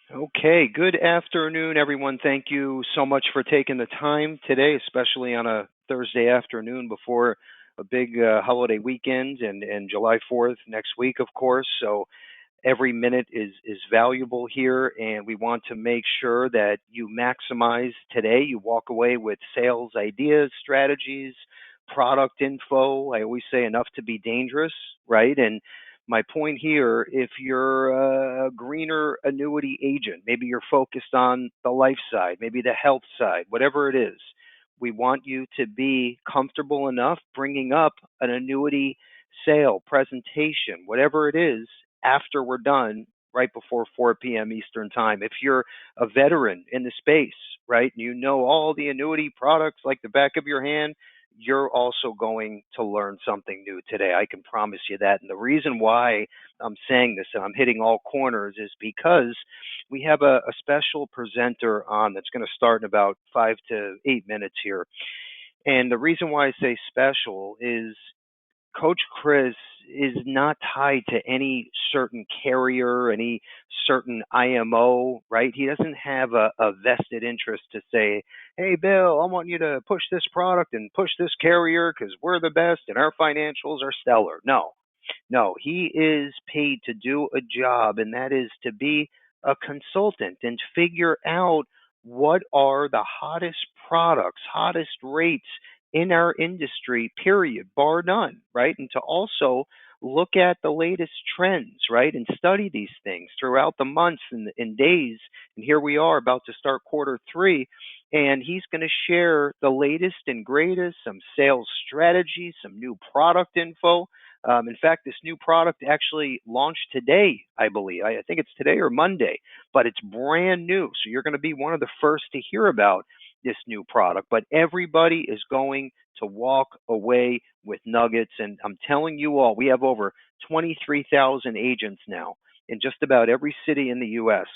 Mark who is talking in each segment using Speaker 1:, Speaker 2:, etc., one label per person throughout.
Speaker 1: Okay, good afternoon, everyone. Thank you so much for taking the time today, especially on a Thursday afternoon before a big holiday weekend and July 4th next week, of course. So every minute is valuable here, and we want to make sure that you maximize today. You walk away with sales ideas, strategies, product info. I always say enough to be dangerous, right? And my point here, if you're a greener annuity agent, maybe you're focused on the life side, maybe the health side, whatever it is, we want you to be comfortable enough bringing up an annuity sale, presentation, whatever it is, after we're done, right before 4 p.m. Eastern Time. If you're a veteran in the space, right, and you know all the annuity products like the back of your hand, you're also going to learn something new today. I can promise you that. And the reason why I'm saying this and I'm hitting all corners is because we have a special presenter on that's going to start in about 5 to 8 minutes here. And the reason why I say special is Coach Chris is not tied to any certain carrier, any certain IMO, right? He doesn't have a vested interest to say, hey, Bill, I want you to push this product and push this carrier because we're the best and our financials are stellar. No, no, he is paid to do a job, and that is to be a consultant and figure out what are the hottest products, hottest rates in our industry, period, bar none, right? And to also look at the latest trends, right? And study these things throughout the months and days. And here we are about to start quarter 3. And he's going to share the latest and greatest, some sales strategies, some new product info. In fact, this new product actually launched today, I believe. I think it's today or Monday, but it's brand new. So you're going to be one of the first to hear about this new product. But everybody is going to walk away with nuggets. And I'm telling you all, we have over 23,000 agents now in just about every city in the U.S.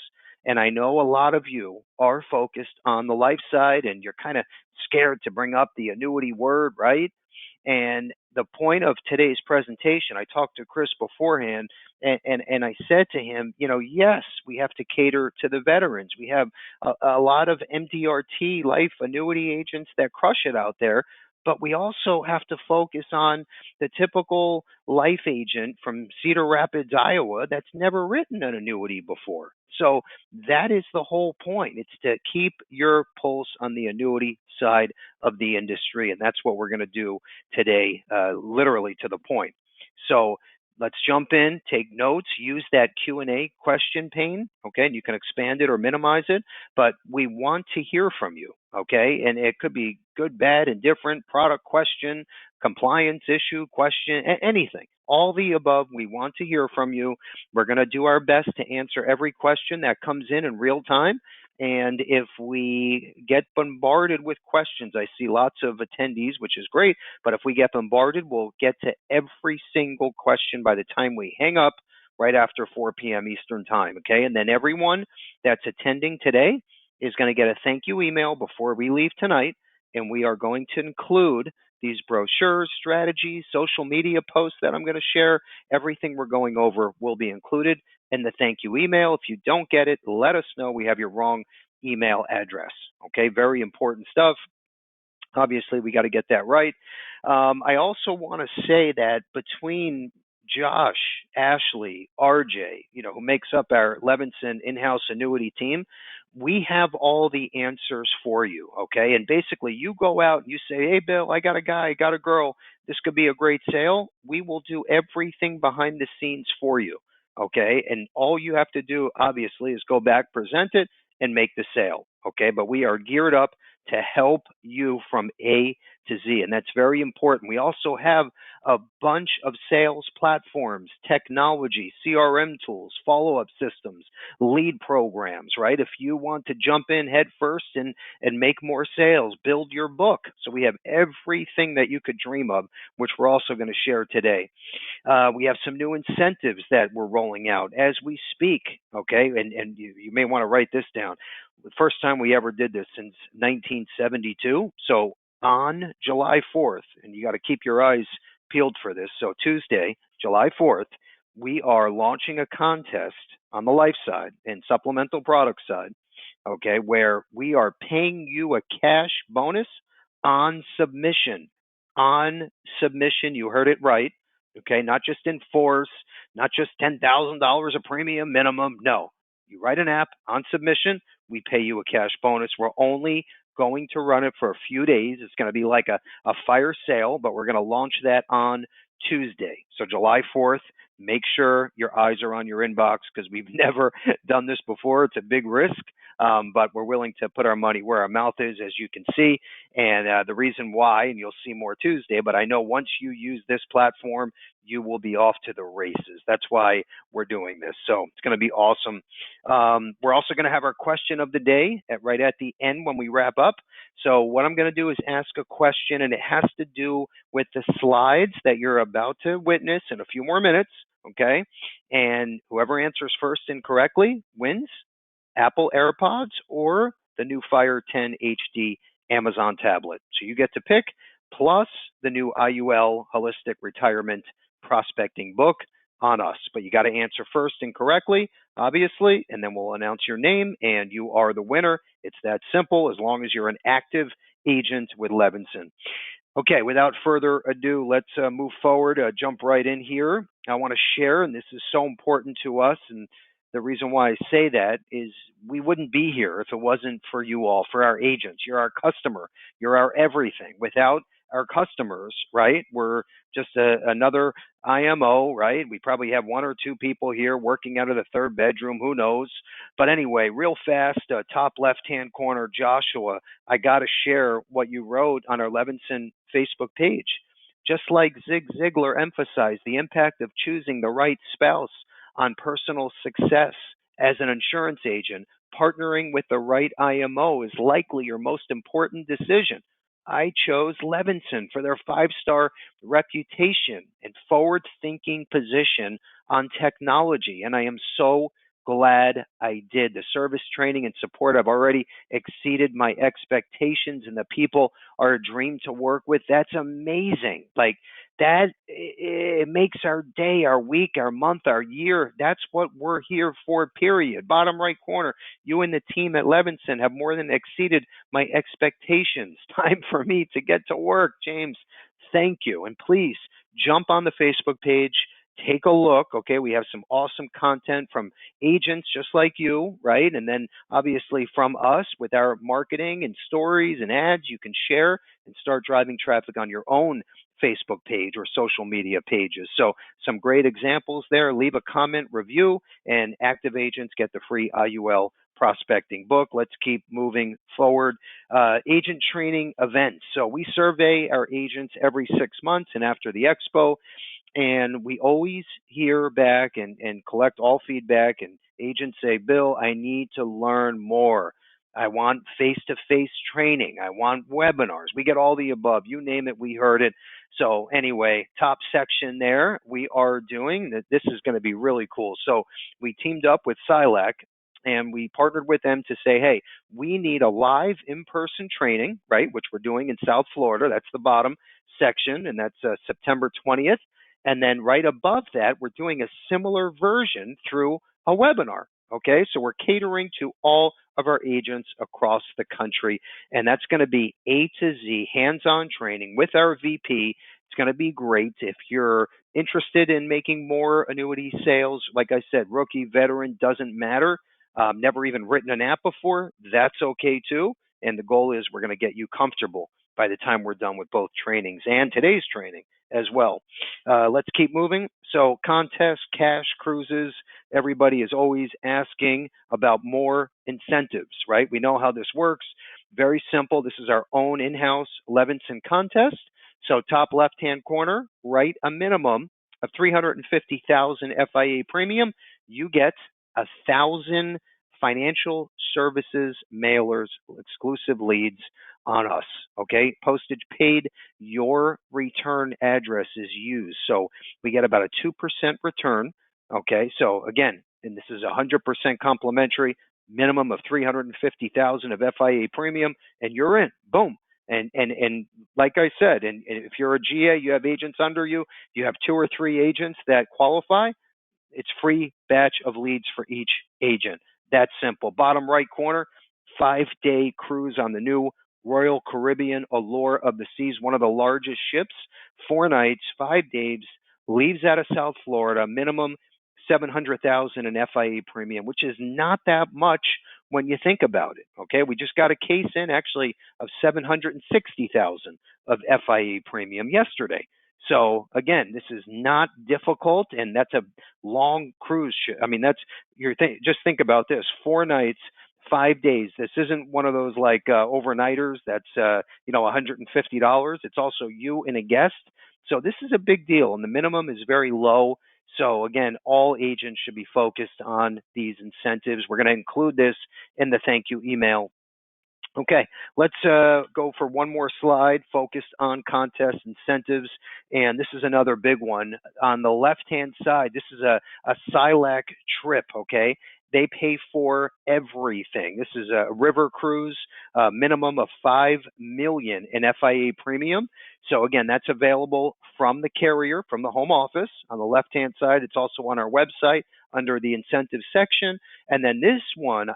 Speaker 1: And I know a lot of you are focused on the life side and you're kind of scared to bring up the annuity word, right? And the point of today's presentation, I talked to Chris beforehand, and I said to him, yes, we have to cater to the veterans. We have a lot of MDRT life annuity agents that crush it out there, but we also have to focus on the typical life agent from Cedar Rapids, Iowa, that's never written an annuity before. So that is the whole point. It's to keep your pulse on the annuity side of the industry, and that's what we're going to do today, literally to the point. So let's jump in, take notes, use that Q&A question pane, okay? And you can expand it or minimize it, but we want to hear from you, okay? And it could be good, bad, indifferent, product question, compliance issue question, anything. All the above, we want to hear from you. We're going to do our best to answer every question that comes in real time. And if we get bombarded with questions, I see lots of attendees, which is great. But if we get bombarded, we'll get to every single question by the time we hang up right after 4 p.m. Eastern Time. Okay. And then everyone that's attending today is going to get a thank you email before we leave tonight. And we are going to include these brochures, strategies, social media posts that I'm going to share. Everything we're going over will be included in the thank you email. If you don't get it, let us know. We have your wrong email address. Okay, very important stuff. Obviously, we got to get that right. I also want to say that between Josh, Ashley, RJ, who makes up our Levinson in-house annuity team, we have all the answers for you, okay? And basically, you go out and you say, hey, Bill, I got a guy, I got a girl. This could be a great sale. We will do everything behind the scenes for you, okay? And all you have to do, obviously, is go back, present it, and make the sale, okay? But we are geared up to help you from A to Z. And that's very important. We also have a bunch of sales platforms, technology, CRM tools, follow-up systems, lead programs, right? If you want to jump in head first and make more sales, build your book. So we have everything that you could dream of, which we're also going to share today. We have some new incentives that we're rolling out as we speak, okay? And you may want to write this down. The first time we ever did this since 1972. So on July 4th, and you got to keep your eyes peeled for this. So Tuesday, July 4th, we are launching a contest on the life side and supplemental product side, okay, where we are paying you a cash bonus on submission. On submission, you heard it right. Okay, not just in force, not just $10,000 a premium minimum. No, you write an app on submission, we pay you a cash bonus. We're only going to run it for a few days. It's going to be like a fire sale, but we're going to launch that on Tuesday. So July 4th, make sure your eyes are on your inbox because we've never done this before. It's a big risk, but we're willing to put our money where our mouth is, as you can see. And the reason why, and you'll see more Tuesday, but I know once you use this platform, you will be off to the races. That's why we're doing this. So it's going to be awesome. We're also going to have our question of the day right at the end when we wrap up. So what I'm going to do is ask a question, and it has to do with the slides that you're about to witness in a few more minutes, okay? And whoever answers first incorrectly wins Apple AirPods or the new Fire 10 HD Amazon tablet. So you get to pick, plus the new IUL Holistic Retirement Prospecting book on us. But you got to answer first incorrectly, obviously, and then we'll announce your name and you are the winner. It's that simple as long as you're an active agent with Levinson. Okay, without further ado, let's move forward, jump right in here. I want to share, and this is so important to us, and the reason why I say that is we wouldn't be here if it wasn't for you all, for our agents. You're our customer. You're our everything. Without our customers, right, we're just another IMO, right? We probably have one or two people here working out of the third bedroom. Who knows? But anyway, real fast, top left-hand corner, Joshua, I got to share what you wrote on our Levinson Facebook page. Just like Zig Ziglar emphasized the impact of choosing the right spouse on personal success as an insurance agent, partnering with the right IMO is likely your most important decision. I chose Levinson for their 5-star reputation and forward thinking position on technology, and I am so glad I did. The service, training, and support have already exceeded my expectations, and the people are a dream to work with. That's amazing. Like, that, it makes our day, our week, our month, our year. That's what we're here for, period. Bottom right corner, you and the team at Levinson have more than exceeded my expectations. Time for me to get to work, James. Thank you. And please jump on the Facebook page. Take a look. Okay, we have some awesome content from agents just like you, right? And then obviously from us with our marketing and stories and ads you can share and start driving traffic on your own Facebook page or social media pages. So some great examples there. Leave a comment, review, and active agents get the free IUL prospecting book. Let's keep moving forward. Agent training events. So we survey our agents every 6 months and after the expo, and we always hear back and collect all feedback, and agents say, Bill, I need to learn more. I want face-to-face training. I want webinars. We get all the above. You name it, we heard it. So anyway, top section there, we are doing that. This is going to be really cool. So we teamed up with Silac, and we partnered with them to say, hey, we need a live in-person training, right, which we're doing in South Florida. That's the bottom section, and that's September 20th. And then right above that, we're doing a similar version through a webinar. Okay, so we're catering to all of our agents across the country, and that's going to be A to Z hands-on training with our VP. It's going to be great. If you're interested in making more annuity sales, like I said, rookie, veteran, doesn't matter. Never even written an app before, that's okay too. And the goal is we're going to get you comfortable by the time we're done with both trainings and today's training as well. Let's keep moving. So contests, cash, cruises, everybody is always asking about more incentives, right? We know how this works. Very simple. This is our own in-house Levinson contest. So top left-hand corner, write a minimum of $350,000 FIA premium. You get 1,000 financial services mailers, exclusive leads on us. Okay, postage paid, your return address is used. So we get about a 2% return. Okay, so again, and this is 100% complimentary, minimum of $350,000 of FIA premium, and you're in. Boom. And like I said, and if you're a GA, you have agents under you, you have 2 or 3 agents that qualify, It's free batch of leads for each agent. That's simple. Bottom right corner, 5-day cruise on the new Royal Caribbean Allure of the Seas, one of the largest ships. 4 nights, 5 days, leaves out of South Florida, minimum 700,000 in FIA premium, which is not that much when you think about it. Okay, we just got a case in actually of 760,000 of FIA premium yesterday. So again, this is not difficult, and that's a long cruise ship. I mean, that's just think about this: 4 nights, 5 days. This isn't one of those like overnighters. That's $150. It's also you and a guest. So this is a big deal, and the minimum is very low. So again, all agents should be focused on these incentives. We're going to include this in the thank you email. Okay, let's go for one more slide focused on contest incentives. And this is another big one. On the left-hand side, this is a SILAC trip, okay? They pay for everything. This is a river cruise, minimum of $5 million in FIA premium. So again, that's available from the carrier, from the home office. On the left-hand side, it's also on our website under the incentive section. And then this one,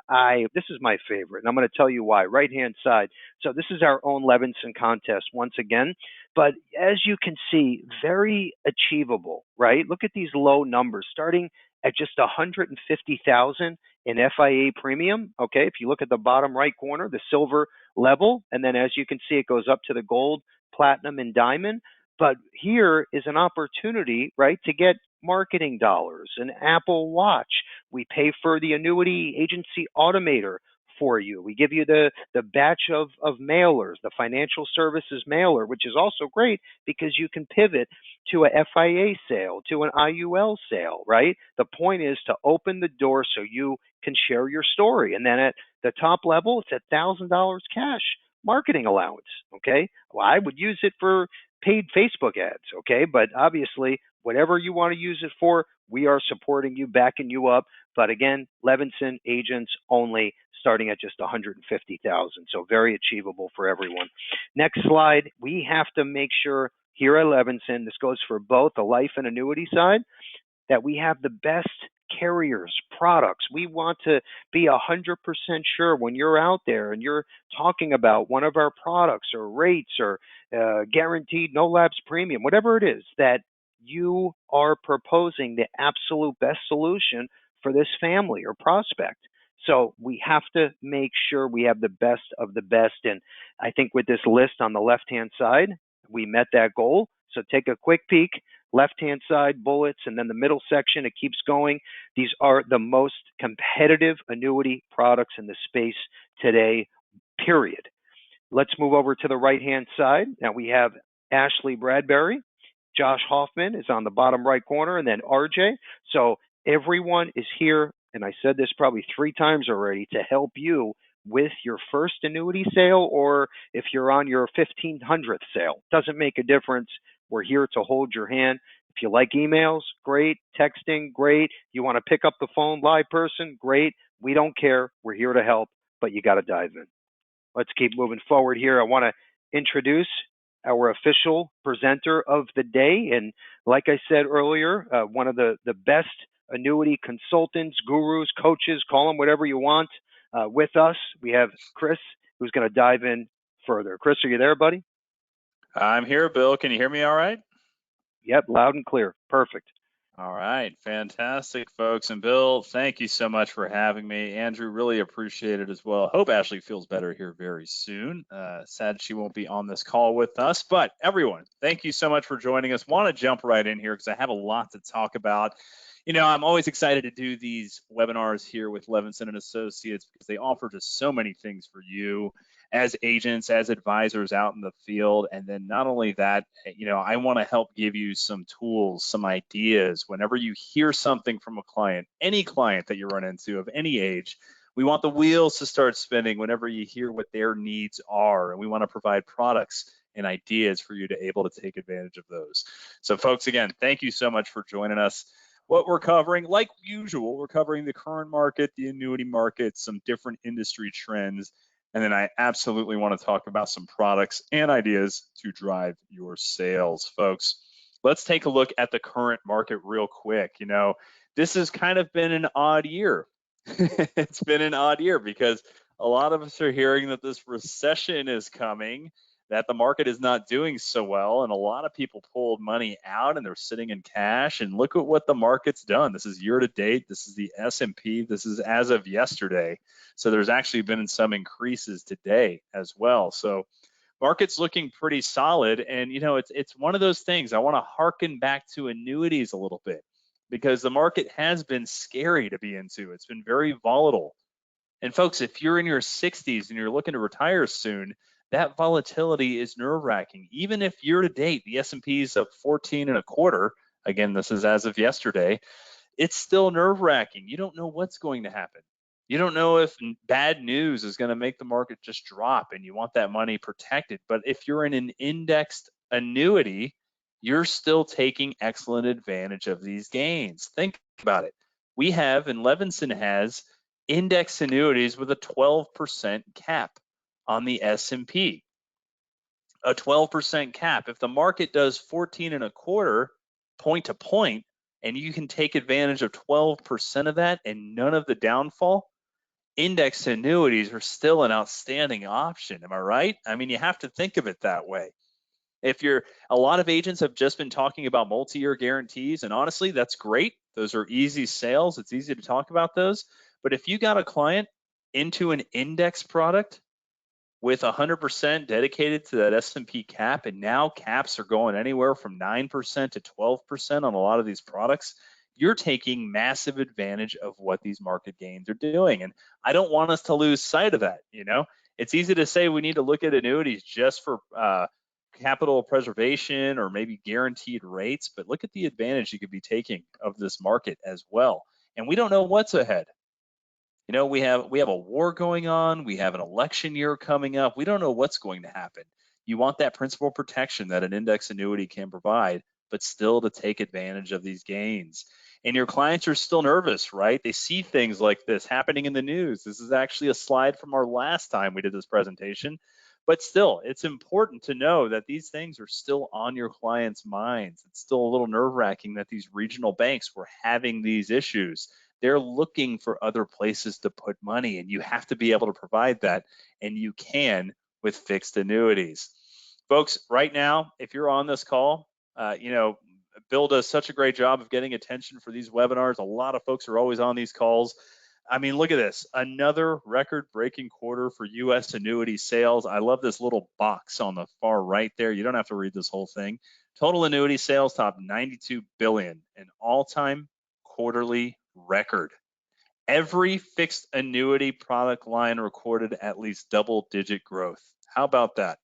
Speaker 1: this is my favorite, and I'm going to tell you why. Right-hand side. So this is our own Levinson contest once again. But as you can see, very achievable, right? Look at these low numbers, starting at just 150,000 in FIA premium. Okay, if you look at the bottom right corner, the silver level, and then as you can see, it goes up to the gold, platinum, and diamond. But here is an opportunity, right, to get marketing dollars, an Apple Watch. We pay for the Annuity Agency Automator for you. We give you the batch of mailers, the financial services mailer, which is also great because you can pivot to a FIA sale, to an IUL sale, right? The point is to open the door so you can share your story. And then at the top level, it's $1,000 cash marketing allowance, okay? Well, I would use it for paid Facebook ads, okay? But obviously, whatever you want to use it for, we are supporting you, backing you up. But again, Levinson agents only, starting at just 150,000. So very achievable for everyone. Next slide. We have to make sure here at Levinson, this goes for both the life and annuity side, that we have the best carriers, products. We want to be 100% sure when you're out there and you're talking about one of our products or rates or guaranteed no lapse premium, whatever it is, that you are proposing the absolute best solution for this family or prospect. So we have to make sure we have the best of the best. And I think with this list on the left-hand side, we met that goal. So take a quick peek. Left-hand side, bullets, and then the middle section, it keeps going. These are the most competitive annuity products in the space today, period. Let's move over to the right-hand side. Now we have Ashley Bradbury. Josh Hoffman is on the bottom right corner, and then RJ. So everyone is here, and I said this probably 3 times already, to help you with your first annuity sale, or if you're on your 1500th sale. Doesn't make a difference. We're here to hold your hand. If you like emails, great. Texting, great. You want to pick up the phone, live person, great. We don't care. We're here to help, but you got to dive in. Let's keep moving forward here. I want to introduce our official presenter of the day. And like I said earlier, one of the best annuity consultants, gurus, coaches, call them whatever you want. With us, we have Chris, who's going to dive in further. Chris, are you there, buddy?
Speaker 2: I'm here, Bill. Can you hear me all right?
Speaker 1: Yep, loud and clear. Perfect.
Speaker 2: All right, fantastic, folks. And Bill, thank you so much for having me. Andrew, really appreciate it as well. Hope Ashley feels better here very soon. Sad she won't be on this call with us, but everyone, thank you so much for joining us. Want to jump right in here because I have a lot to talk about. You know, I'm always excited to do these webinars here with Levinson and Associates because they offer just so many things for you as agents, as advisors out in the field. And then not only that, you know, I want to help give you some tools, some ideas. Whenever you hear something from a client, any client that you run into of any age, we want the wheels to start spinning whenever you hear what their needs are. And we want to provide products and ideas for you to able to take advantage of those. So folks, again, thank you so much for joining us. What we're covering, like usual, we're covering the current market, the annuity market, some different industry trends. And then I absolutely want to talk about some products and ideas to drive your sales, folks. Let's take a look at the current market real quick. You know, this has kind of been an odd year. It's been an odd year because a lot of us are hearing that this recession is coming, that the market is not doing so well, and a lot of people pulled money out and they're sitting in cash. And look at what the market's done. This is year to date. This is the S&P. This is as of yesterday. So there's actually been some increases today as well. So market's looking pretty solid. And it's one of those things. I want to harken back to annuities a little bit because the market has been scary to be into. It's been very volatile. And folks, if you're in your 60s and you're looking to retire soon, that volatility is nerve-wracking. Even if year to date the S&P is up 14 and a quarter, again, this is as of yesterday, it's still nerve-wracking. You don't know what's going to happen. You don't know if bad news is going to make the market just drop and you want that money protected. But if you're in an indexed annuity, you're still taking excellent advantage of these gains. Think about it. We have, and Levinson has, index annuities with a 12% cap on the S&P. A 12% cap. If the market does 14 and a quarter point to point, and you can take advantage of 12% of that and none of the downfall, index annuities are still an outstanding option. Am I right? I mean, you have to think of it that way. A lot of agents have just been talking about multi-year guarantees, and honestly, that's great. Those are easy sales. It's easy to talk about those. But if you got a client into an index product with 100% dedicated to that S&P cap, and now caps are going anywhere from 9% to 12% on a lot of these products, you're taking massive advantage of what these market gains are doing. And I don't want us to lose sight of that. It's easy to say we need to look at annuities just for capital preservation or maybe guaranteed rates, but look at the advantage you could be taking of this market as well. And we don't know what's ahead. We have a war going on. We have an election year coming up. We don't know what's going to happen. You want that principal protection that an index annuity can provide, but still to take advantage of these gains. And your clients are still nervous, right? They see things like this happening in the news. This is actually a slide from our last time we did this presentation. But still, it's important to know that these things are still on your clients' minds. It's still a little nerve-wracking that these regional banks were having these issues. They're looking for other places to put money, and you have to be able to provide that, and you can with fixed annuities. Folks, right now, if you're on this call, Bill does such a great job of getting attention for these webinars. A lot of folks are always on these calls. I mean, look at this. Another record-breaking quarter for U.S. annuity sales. I love this little box on the far right there. You don't have to read this whole thing. Total annuity sales topped $92 billion, an all-time quarterly record. Every fixed annuity product line recorded at least double-digit growth. How about that?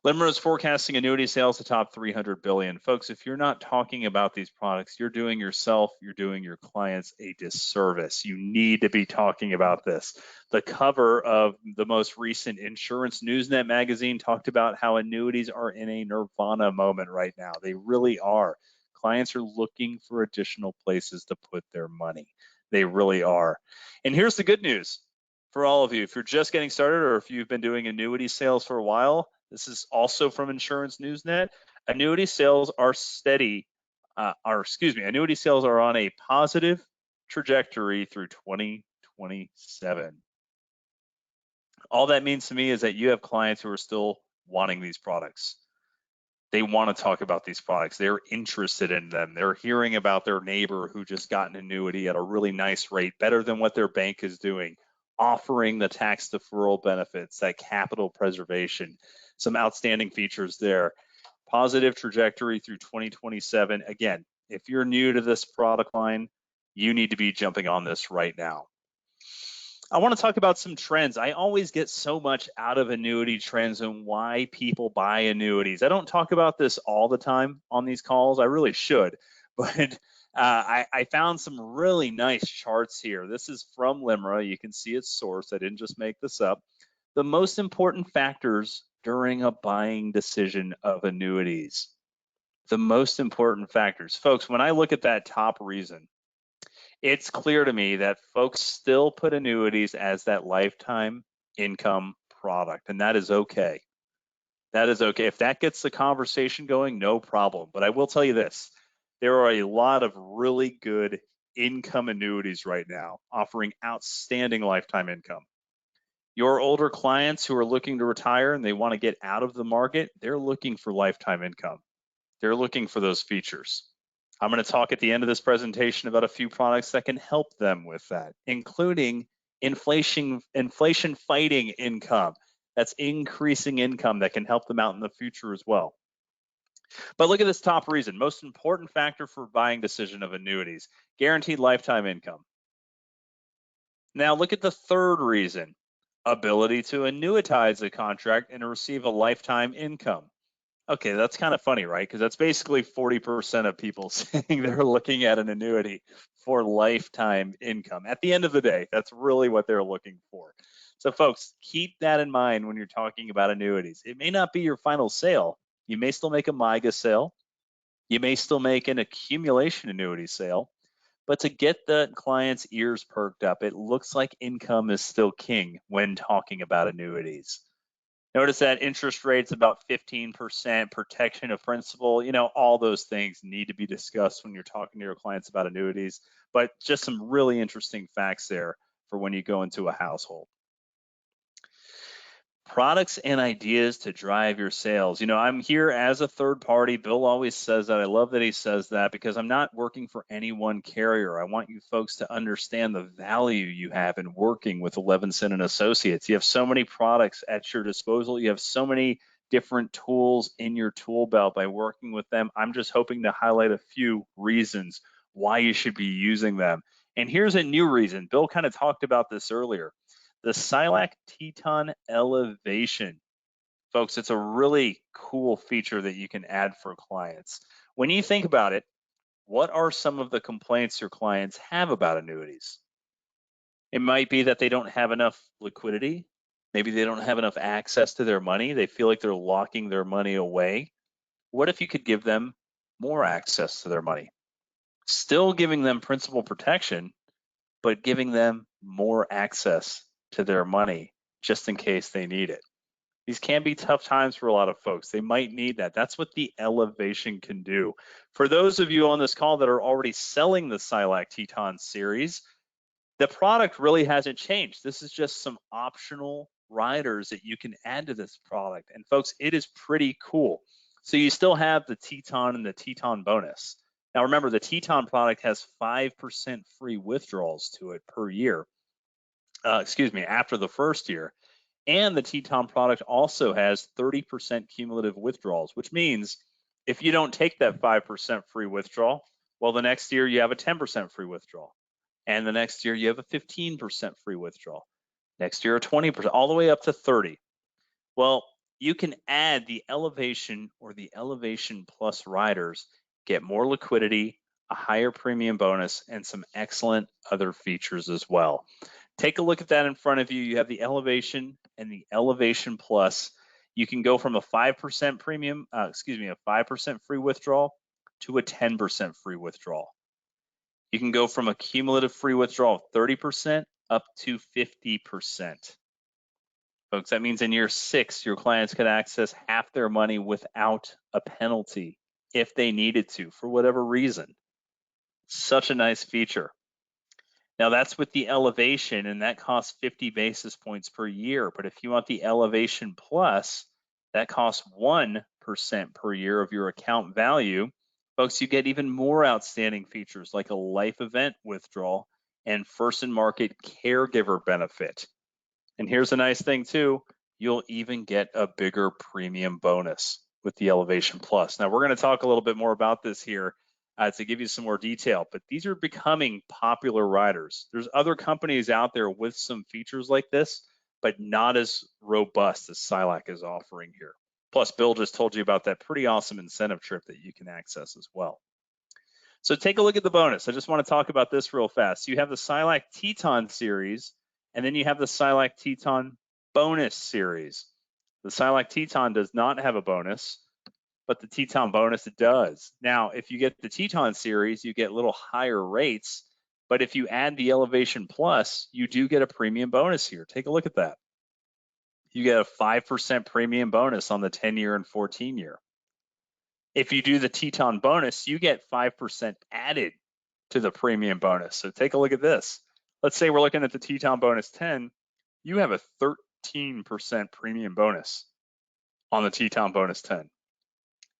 Speaker 2: LIMRA is forecasting annuity sales to top $300 billion. Folks, if you're not talking about these products, you're doing yourself, you're doing your clients a disservice. You need to be talking about this. The cover of the most recent Insurance Newsnet magazine talked about how annuities are in a nirvana moment right now. They really are. Clients are looking for additional places to put their money. They really are. And here's the good news for all of you. If you're just getting started or if you've been doing annuity sales for a while, this is also from Insurance Newsnet. Annuity sales are annuity sales are on a positive trajectory through 2027. All that means to me is that you have clients who are still wanting these products. They want to talk about these products. They're interested in them. They're hearing about their neighbor who just got an annuity at a really nice rate, better than what their bank is doing, offering the tax deferral benefits, that capital preservation. Some outstanding features there. Positive trajectory through 2027. Again, if you're new to this product line, you need to be jumping on this right now. I want to talk about some trends. I always get so much out of annuity trends and why people buy annuities. I don't talk about this all the time on these calls. I really should, but I found some really nice charts here. This is from LIMRA. You can see its source. I didn't just make this up. The most important factors during a buying decision of annuities. The most important factors. Folks, when I look at that top reason, it's clear to me that folks still put annuities as that lifetime income product, and that is okay. That is okay. If that gets the conversation going, no problem. But I will tell you this, There are a lot of really good income annuities right now offering outstanding lifetime income. Your older clients who are looking to retire and they want to get out of the market, they're looking for lifetime income. They're looking for those features. I'm going to talk at the end of this presentation about a few products that can help them with that, including inflation fighting income. That's increasing income that can help them out in the future as well. But look at this top reason, most important factor for buying decision of annuities, guaranteed lifetime income. Now look at the third reason, ability to annuitize a contract and receive a lifetime income. Okay, that's kind of funny, right? Because that's basically 40% of people saying they're looking at an annuity for lifetime income. At the end of the day, that's really what they're looking for. So folks, keep that in mind when you're talking about annuities. It may not be your final sale. You may still make a MIGA sale. You may still make an accumulation annuity sale. But to get the client's ears perked up, it looks like income is still king when talking about annuities. Notice that interest rate's about 15%, protection of principal, all those things need to be discussed when you're talking to your clients about annuities, but just some really interesting facts there for when you go into a household. Products and ideas to drive your sales. I'm here as a third party. Bill always says that. I love that he says that because I'm not working for any one carrier. I want you folks to understand the value you have in working with Levinson and Associates. You have so many products at your disposal. You have so many different tools in your tool belt by working with them. I'm just hoping to highlight a few reasons why you should be using them. And here's a new reason. Bill kind of talked about this earlier. The SILAC Teton Elevation. Folks, it's a really cool feature that you can add for clients. When you think about it, what are some of the complaints your clients have about annuities? It might be that they don't have enough liquidity. Maybe they don't have enough access to their money. They feel like they're locking their money away. What if you could give them more access to their money? Still giving them principal protection, but giving them more access to their money just in case they need it. These can be tough times for a lot of folks. They might need that. That's what the elevation can do. For those of you on this call that are already selling the SILAC Teton series, the product really hasn't changed. This is just some optional riders that you can add to this product. And folks, it is pretty cool. So you still have the Teton and the Teton bonus. Now remember, the Teton product has 5% free withdrawals to it per year. After the first year. And the Teton product also has 30% cumulative withdrawals, which means if you don't take that 5% free withdrawal, well, the next year you have a 10% free withdrawal. And the next year you have a 15% free withdrawal. Next year a 20%, all the way up to 30. Well, you can add the Elevation or the Elevation Plus riders, get more liquidity, a higher premium bonus, and some excellent other features as well. Take a look at that in front of you. You have the Elevation and the Elevation Plus. You can go from a 5% premium, a 5% free withdrawal to a 10% free withdrawal. You can go from a cumulative free withdrawal of 30% up to 50%. Folks, that means in year 6, your clients could access half their money without a penalty if they needed to, for whatever reason. Such a nice feature. Now that's with the Elevation, and that costs 50 basis points per year. But if you want the Elevation Plus, that costs 1% per year of your account value. Folks, you get even more outstanding features like a life event withdrawal and first in market caregiver benefit. And here's a nice thing too, you'll even get a bigger premium bonus with the Elevation Plus. Now we're going to talk a little bit more about this here to give you some more detail, but these are becoming popular riders. There's other companies out there with some features like this, but not as robust as SILAC is offering here. Plus, Bill just told you about that pretty awesome incentive trip that you can access as well. So take a look at the bonus. I just want to talk about this real fast. You have the SILAC Teton series, and then you have the SILAC Teton bonus series. The SILAC Teton does not have a bonus, but the Teton bonus does. Now, if you get the Teton series, you get a little higher rates, but if you add the Elevation Plus, you do get a premium bonus here. Take a look at that. You get a 5% premium bonus on the 10-year and 14-year. If you do the Teton bonus, you get 5% added to the premium bonus. So take a look at this. Let's say we're looking at the Teton bonus 10. You have a 13% premium bonus on the Teton bonus 10.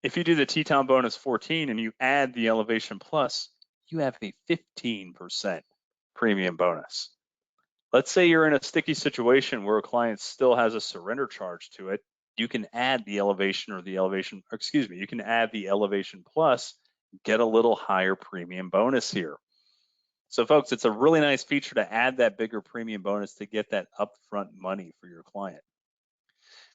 Speaker 2: If you do the Teton bonus 14 and you add the Elevation Plus, you have a 15% premium bonus. Let's say you're in a sticky situation where a client still has a surrender charge to it. You can add the Elevation you can add the Elevation Plus, get a little higher premium bonus here. So folks, it's a really nice feature to add that bigger premium bonus to get that upfront money for your client.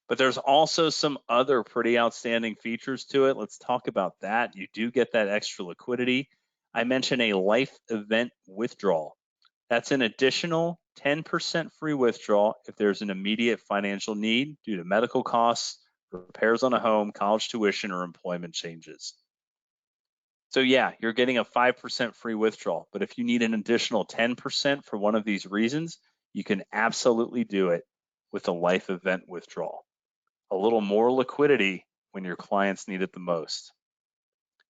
Speaker 2: But there's also some other pretty outstanding features to it. Let's talk about that. You do get that extra liquidity. I mentioned a life event withdrawal. That's an additional 10% free withdrawal if there's an immediate financial need due to medical costs, repairs on a home, college tuition, or employment changes. So yeah, you're getting a 5% free withdrawal, but if you need an additional 10% for one of these reasons, you can absolutely do it with a life event withdrawal. A little more liquidity when your clients need it the most.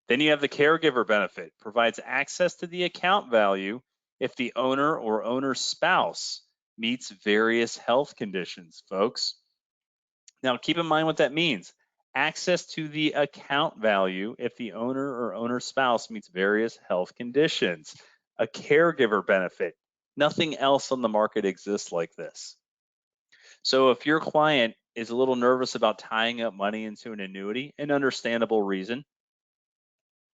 Speaker 2: Then you have the caregiver benefit, provides access to the account value if the owner or owner's spouse meets various health conditions, folks. Now, keep in mind what that means. Access to the account value if the owner or owner's spouse meets various health conditions. A caregiver benefit. Nothing else on the market exists like this. So if your client is a little nervous about tying up money into an annuity, an understandable reason,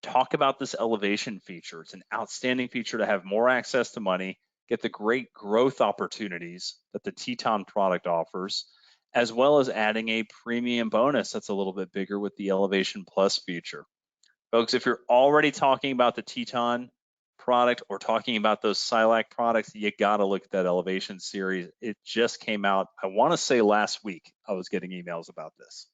Speaker 2: talk about this elevation feature. It's an outstanding feature to have more access to money, get the great growth opportunities that the Teton product offers, as well as adding a premium bonus that's a little bit bigger with the Elevation Plus feature. Folks, if you're already talking about the Teton product or talking about those Silac products, you got to look at that Elevation series. It just came out, I want to say last week. I was getting emails about this.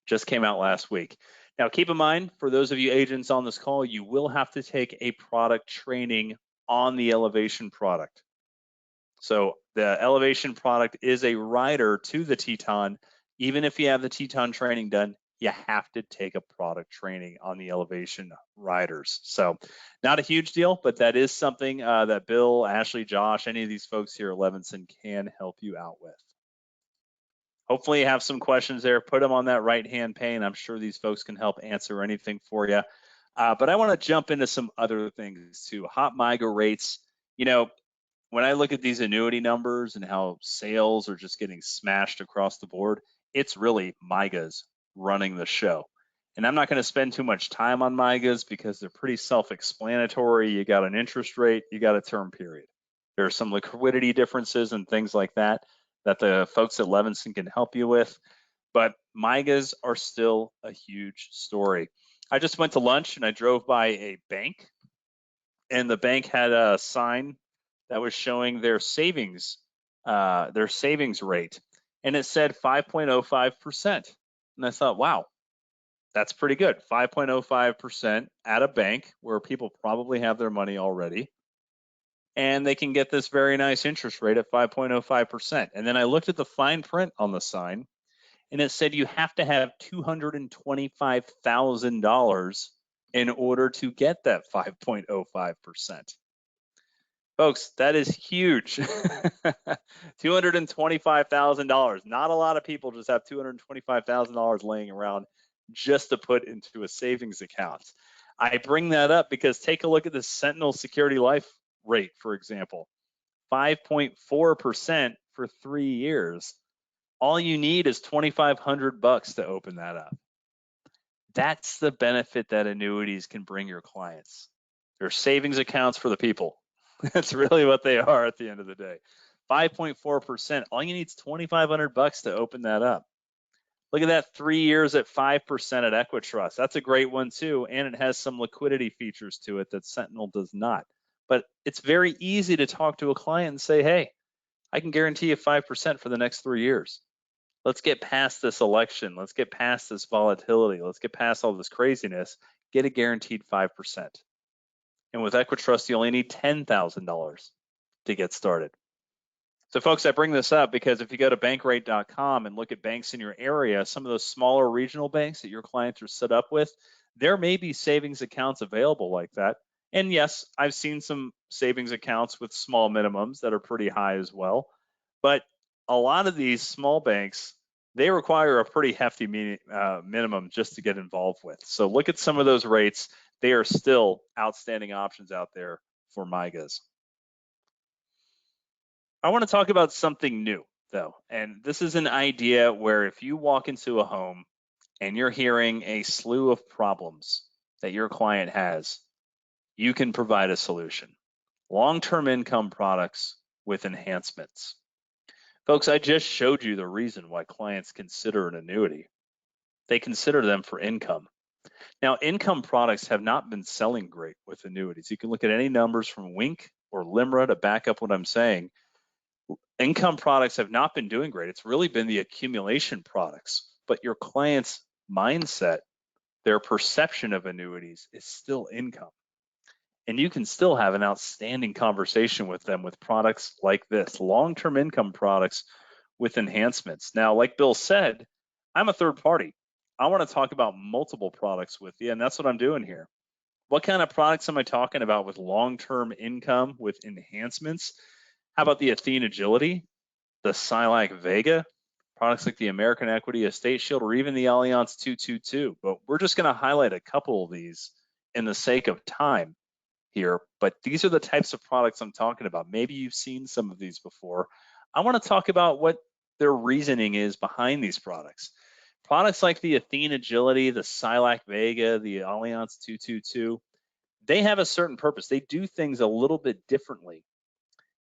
Speaker 2: Just came out last week. Now, keep in mind, for those of you agents on this call, you will have to take a product training on the Elevation product. So the Elevation product is a rider to the Teton. Even if you have the Teton training done, you have to take a product training on the Elevation riders. So not a huge deal, but that is something that Bill, Ashley, Josh, any of these folks here at Levinson can help you out with. Hopefully you have some questions there. Put them on that right-hand pane. I'm sure these folks can help answer anything for you. But I want to jump into some other things too. Hot MIGA rates. You know, when I look at these annuity numbers and how sales are just getting smashed across the board, it's really MIGAs running the show. And I'm not going to spend too much time on MIGAs because they're pretty self-explanatory. You got an interest rate, you got a term period. There are some liquidity differences and things like that the folks at Levinson can help you with. But MIGAs are still a huge story. I just went to lunch and I drove by a bank, and the bank had a sign that was showing their savings rate, and it said 5.05%. And I thought, wow, that's pretty good. 5.05% at a bank where people probably have their money already, and they can get this very nice interest rate at 5.05%. And then I looked at the fine print on the sign, and it said you have to have $225,000 in order to get that 5.05%. Folks, that is huge. $225,000. Not a lot of people just have $225,000 laying around just to put into a savings account. I bring that up because take a look at the Sentinel Security Life rate, for example, 5.4% for 3 years. All you need is $2,500 to open that up. That's the benefit that annuities can bring your clients. They're savings accounts for the people. That's really what they are at the end of the day. 5.4%. All you need is $2,500 to open that up. Look at that, 3 years at 5% at Equitrust. That's a great one too, and it has some liquidity features to it that Sentinel does not. But it's very easy to talk to a client and say, hey, I can guarantee you 5% for the next 3 years. Let's get past this election. Let's get past this volatility. Let's get past all this craziness. Get a guaranteed 5%. And with Equitrust, you only need $10,000 to get started. So folks, I bring this up because if you go to bankrate.com and look at banks in your area, some of those smaller regional banks that your clients are set up with, there may be savings accounts available like that. And yes, I've seen some savings accounts with small minimums that are pretty high as well. But a lot of these small banks, they require a pretty hefty minimum just to get involved with. So look at some of those rates. They are still outstanding options out there for MIGAs. I want to talk about something new, though. And this is an idea where if you walk into a home and you're hearing a slew of problems that your client has, you can provide a solution. Long-term income products with enhancements. Folks, I just showed you the reason why clients consider an annuity. They consider them for income. Now, income products have not been selling great with annuities. You can look at any numbers from Wink or Limra to back up what I'm saying. Income products have not been doing great. It's really been the accumulation products. But your client's mindset, their perception of annuities is still income. And you can still have an outstanding conversation with them with products like this, long-term income products with enhancements. Now, like Bill said, I'm a third party. I want to talk about multiple products with you, and that's what I'm doing here. What kind of products am I talking about with long-term income with enhancements? How about the Athene Agility, the Silac Vega, products like the American Equity Estate Shield, or even the Allianz 222? But we're just going to highlight a couple of these in the sake of time here, but these are the types of products I'm talking about. Maybe you've seen some of these before. I want to talk about what their reasoning is behind these products. Products like the Athene Agility, the Silac Vega, the Allianz 222, they have a certain purpose. They do things a little bit differently.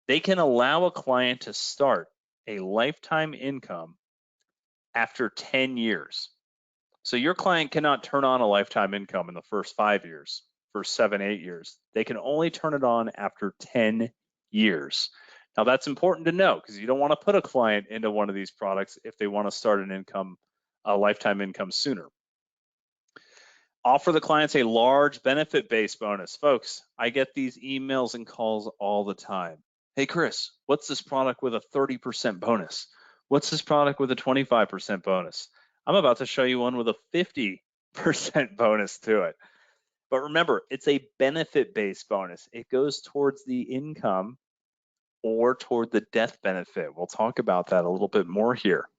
Speaker 2: They can allow a client to start a lifetime income after 10 years. So your client cannot turn on a lifetime income in the first 5 years, first 7, 8 years. They can only turn it on after 10 years. Now that's important to know because you don't want to put a client into one of these products if they want to start an income, a lifetime income sooner. Offer the clients a large benefit-based bonus. Folks, I get these emails and calls all the time. Hey, Chris, what's this product with a 30% bonus? What's this product with a 25% bonus? I'm about to show you one with a 50% bonus to it. But remember, it's a benefit-based bonus. It goes towards the income or toward the death benefit. We'll talk about that a little bit more here.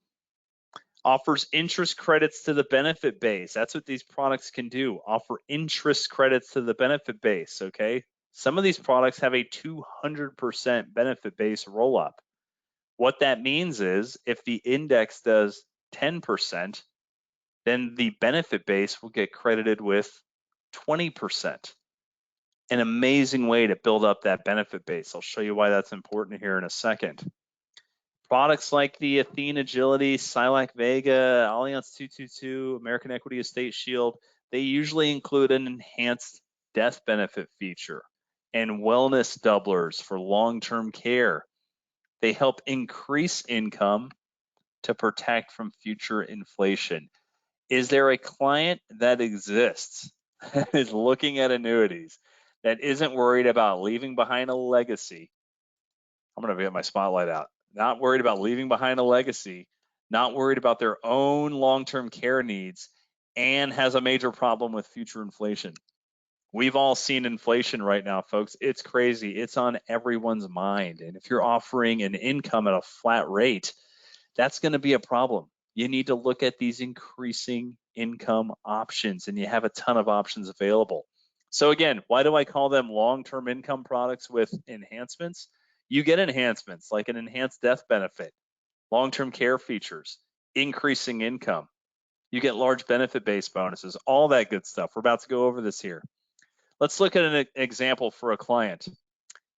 Speaker 2: Offers interest credits to the benefit base. That's what these products can do. Offer interest credits to the benefit base, okay? Some of these products have a 200% benefit base roll-up. What that means is if the index does 10%, then the benefit base will get credited with 20%. An amazing way to build up that benefit base. I'll show you why that's important here in a second. Products like the Athene Agility, Silac Vega, Allianz 222, American Equity Estate Shield, they usually include an enhanced death benefit feature and wellness doublers for long-term care. They help increase income to protect from future inflation. Is there a client that exists that is looking at annuities that isn't worried about leaving behind a legacy? I'm going to get my spotlight out. Not worried about leaving behind a legacy, not worried about their own long-term care needs, and has a major problem with future inflation. We've all seen inflation right now, folks. It's crazy. It's on everyone's mind. And if you're offering an income at a flat rate, that's going to be a problem. You need to look at these increasing income options, and you have a ton of options available. So again, why do I call them long-term income products with enhancements? You get enhancements like an enhanced death benefit, long-term care features, increasing income. You get large benefit-based bonuses, all that good stuff. We're about to go over this here. Let's look at an example for a client.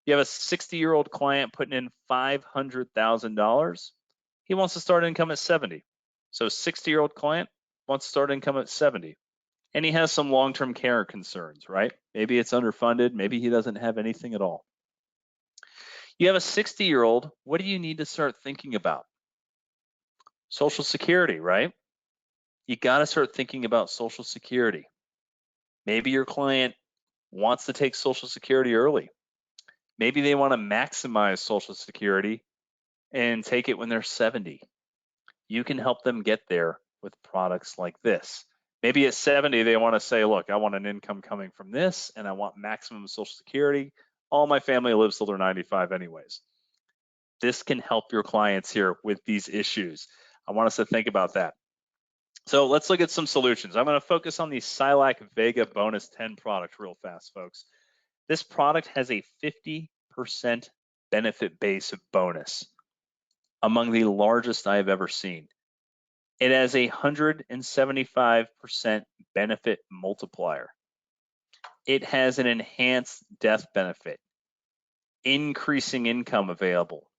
Speaker 2: You have a 60-year-old client putting in $500,000. He wants to start income at 70. So 60-year-old client wants to start income at 70. And he has some long-term care concerns, right? Maybe it's underfunded. Maybe he doesn't have anything at all. You have a 60-year-old. What do you need to start thinking about? Social Security, right? You got to start thinking about Social Security. Maybe your client wants to take Social Security early. Maybe they want to maximize Social Security and take it when they're 70. You can help them get there with products like this. Maybe at 70, they want to say, look, I want an income coming from this, and I want maximum Social Security. All my family lives till they're 95 anyways. This can help your clients here with these issues. I want us to think about that. So let's look at some solutions. I'm going to focus on the Silac Vega Bonus 10 product real fast, folks. This product has a 50% benefit base bonus, among the largest I have ever seen. It has a 175% benefit multiplier. It has an enhanced death benefit, increasing income available,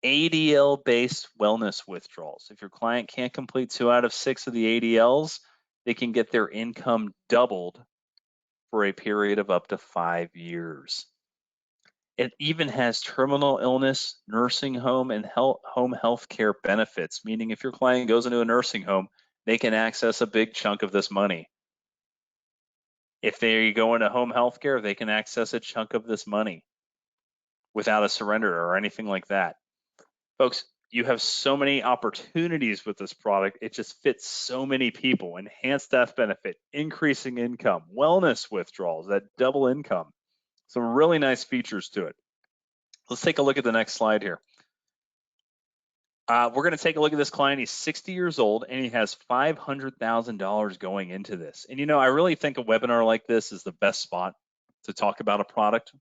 Speaker 2: ADL-based wellness withdrawals. If your client can't complete 2 out of 6 of the ADLs, they can get their income doubled for a period of up to 5 years. It even has terminal illness, nursing home, and home health care benefits, meaning if your client goes into a nursing home, they can access a big chunk of this money. If they go into home health care, they can access a chunk of this money without a surrender or anything like that. Folks, you have so many opportunities with this product. It just fits so many people. Enhanced death benefit, increasing income, wellness withdrawals, that double income. Some really nice features to it. Let's take a look at the next slide here. We're going to take a look at this client. He's 60 years old, and he has $500,000 going into this. And, you know, I really think a webinar like this is the best spot to talk about a product,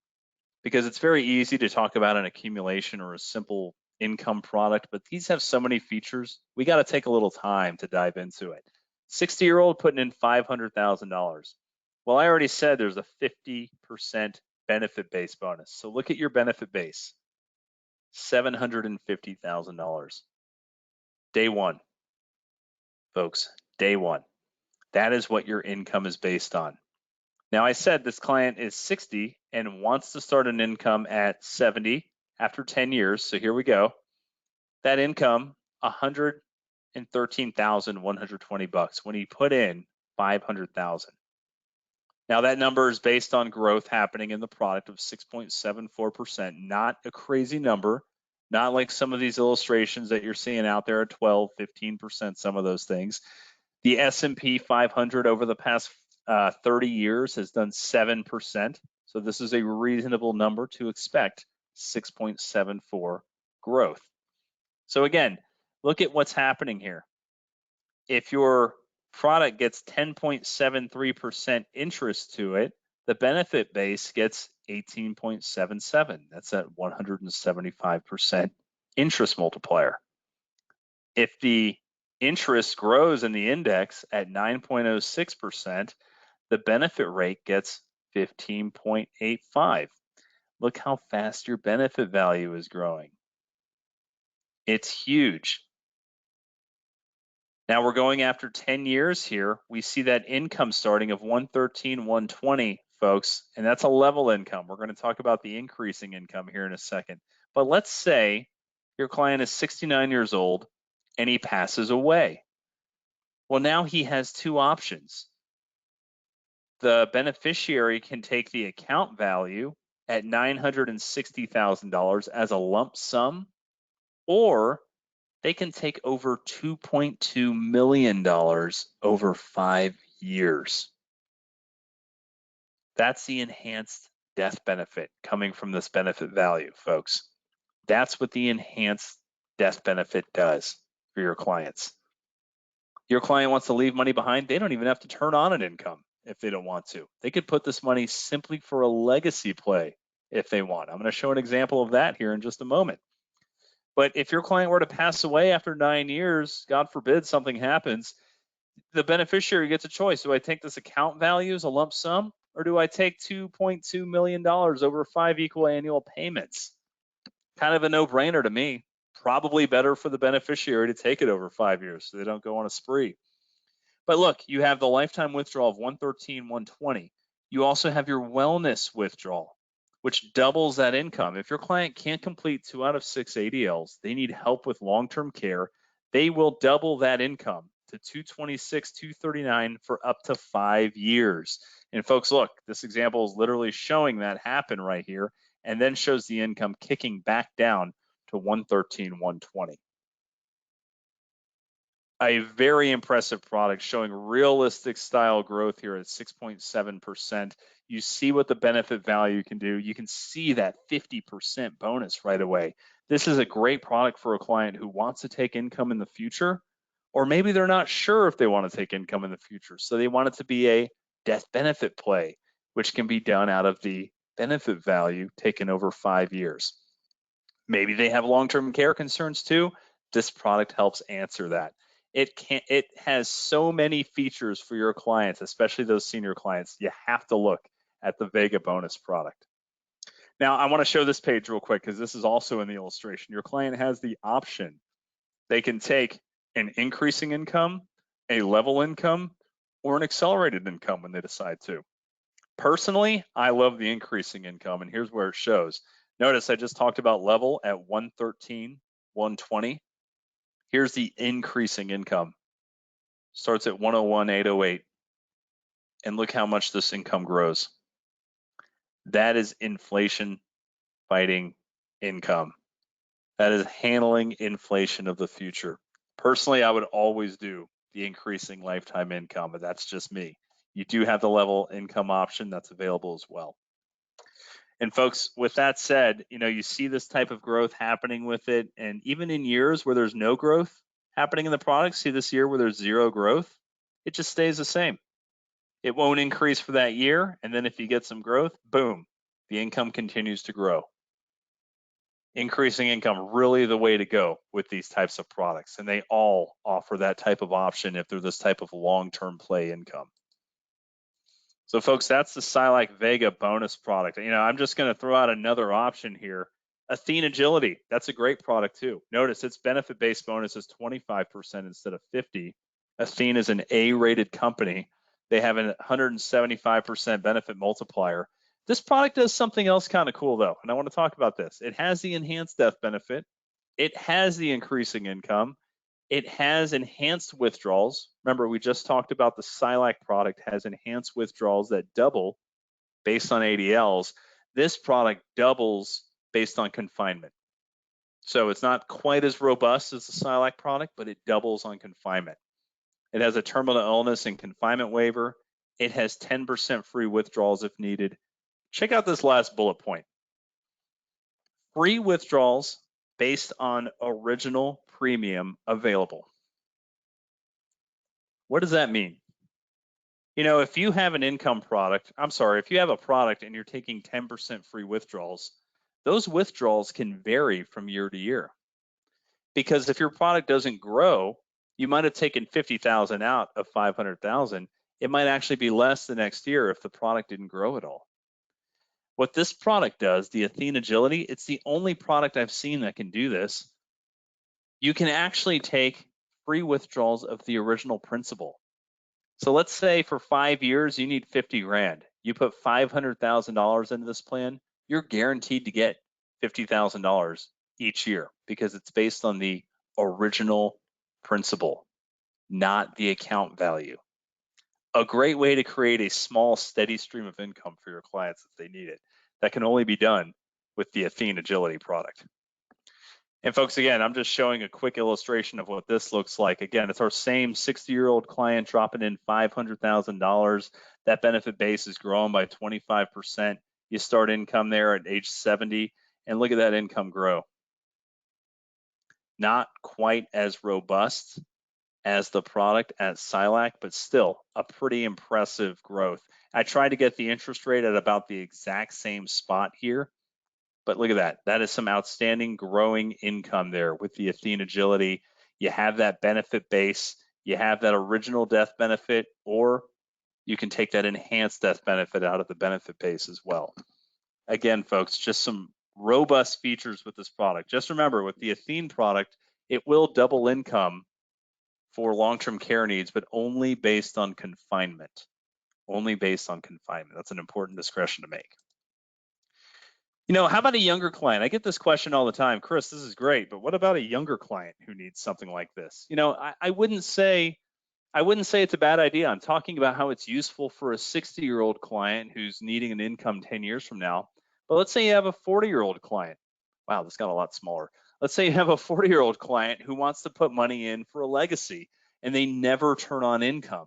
Speaker 2: because it's very easy to talk about an accumulation or a simple income product, but these have so many features. We got to take a little time to dive into it. 60-year-old putting in $500,000. Well, I already said there's a 50% benefit base bonus. So look at your benefit base, $750,000. Day one, folks, day one. That is what your income is based on. Now, I said this client is 60 and wants to start an income at 70 after 10 years. So here we go. That income, $113,120 when he put in $500,000. Now that number is based on growth happening in the product of 6.74%, not a crazy number, not like some of these illustrations that you're seeing out there at 12, 15%, some of those things. The S&P 500 over the past 30 years has done 7%. So this is a reasonable number to expect 6.74 growth. So again, look at what's happening here. If your product gets 10.73% interest to it, the benefit base gets 18.77. That's at 175% interest multiplier. If the interest grows in the index at 9.06%, the benefit rate gets 15.85. Look how fast your benefit value is growing. It's huge. Now we're going after 10 years here. We see that income starting of 113, 120, folks, and that's a level income. We're going to talk about the increasing income here in a second. But let's say your client is 69 years old and he passes away. Well, now he has 2 options. The beneficiary can take the account value at $960,000 as a lump sum, or they can take over $2.2 million over 5 years. That's the enhanced death benefit coming from this benefit value, folks. That's what the enhanced death benefit does for your clients. Your client wants to leave money behind, they don't even have to turn on an income if they don't want to. They could put this money simply for a legacy play if they want. I'm going to show an example of that here in just a moment. But if your client were to pass away after 9 years, God forbid something happens, the beneficiary gets a choice. Do I take this account value as a lump sum, or do I take $2.2 million over 5 equal annual payments? Kind of a no-brainer to me. Probably better for the beneficiary to take it over 5 years so they don't go on a spree. But look, you have the lifetime withdrawal of 113, 120. You also have your wellness withdrawal, which doubles that income. If your client can't complete 2 out of 6 ADLs, they need help with long-term care, they will double that income to 226, 239 for up to 5 years. And folks, look, this example is literally showing that happen right here, and then shows the income kicking back down to 113, 120. A very impressive product showing realistic style growth here at 6.7%. You see what the benefit value can do. You can see that 50% bonus right away. This is a great product for a client who wants to take income in the future, or maybe they're not sure if they want to take income in the future. So they want it to be a death benefit play, which can be done out of the benefit value taken over 5 years. Maybe they have long-term care concerns too. This product helps answer that. It has so many features for your clients, especially those senior clients. You have to look at the Vega bonus product. Now, I want to show this page real quick because this is also in the illustration. Your client has the option. They can take an increasing income, a level income, or an accelerated income when they decide to. Personally, I love the increasing income, and here's where it shows. Notice I just talked about level at 113, 120. Here's the increasing income. Starts at 101, 808. And look how much this income grows. That is inflation fighting income. That is handling inflation of the future. Personally, I would always do the increasing lifetime income, but that's just me. You do have the level income option that's available as well. And folks, with that said, you see this type of growth happening with it. And even in years where there's no growth happening in the product, see this year where there's zero growth, it just stays the same. It won't increase for that year. And then if you get some growth, boom, the income continues to grow. Increasing income, really the way to go with these types of products. And they all offer that type of option if they're this type of long-term play income. So folks, that's the Silac Vega bonus product. I'm just going to throw out another option here. Athene Agility, that's a great product too. Notice its benefit-based bonus is 25% instead of 50. Athene is an A-rated company. They have a 175% benefit multiplier. This product does something else kind of cool though, and I want to talk about this. It has the enhanced death benefit. It has the increasing income. It has enhanced withdrawals. Remember, we just talked about the Silac product has enhanced withdrawals that double based on ADLs. This product doubles based on confinement. So it's not quite as robust as the Silac product, but it doubles on confinement. It has a terminal illness and confinement waiver. It has 10% free withdrawals if needed. Check out this last bullet point. Free withdrawals based on original premium available. What does that mean? If you have an income product, if you have a product and you're taking 10% free withdrawals, those withdrawals can vary from year to year. Because if your product doesn't grow, you might have taken 50,000 out of 500,000. It might actually be less the next year if the product didn't grow at all. What this product does, the Athene Agility, it's the only product I've seen that can do this. You can actually take free withdrawals of the original principal. So let's say for 5 years, you need 50 grand. You put $500,000 into this plan, you're guaranteed to get $50,000 each year because it's based on the original principal, not the account value. A great way to create a small, steady stream of income for your clients if they need it. That can only be done with the Athene Agility product. And folks, again, I'm just showing a quick illustration of what this looks like. Again, it's our same 60-year-old client dropping in $500,000. That benefit base is growing by 25%. You start income there at age 70, and look at that income grow. Not quite as robust as the product at Silac, but still a pretty impressive growth. I tried to get the interest rate at about the exact same spot here, but look at that. That is some outstanding growing income there with the Athene Agility. You have that benefit base, you have that original death benefit, or you can take that enhanced death benefit out of the benefit base as well. Again, folks, just some robust features with this product. Just remember, with the Athene product, it will double income for long-term care needs, but only based on confinement. Only based on confinement. That's an important discretion to make. How about a younger client? I get this question all the time. Chris, this is great, but what about a younger client who needs something like this? I wouldn't say it's a bad idea. I'm talking about how it's useful for a 60-year-old client who's needing an income 10 years from now. But let's say you have a 40-year-old client. Wow, this got a lot smaller. Let's say you have a 40-year-old client who wants to put money in for a legacy. and they never turn on income.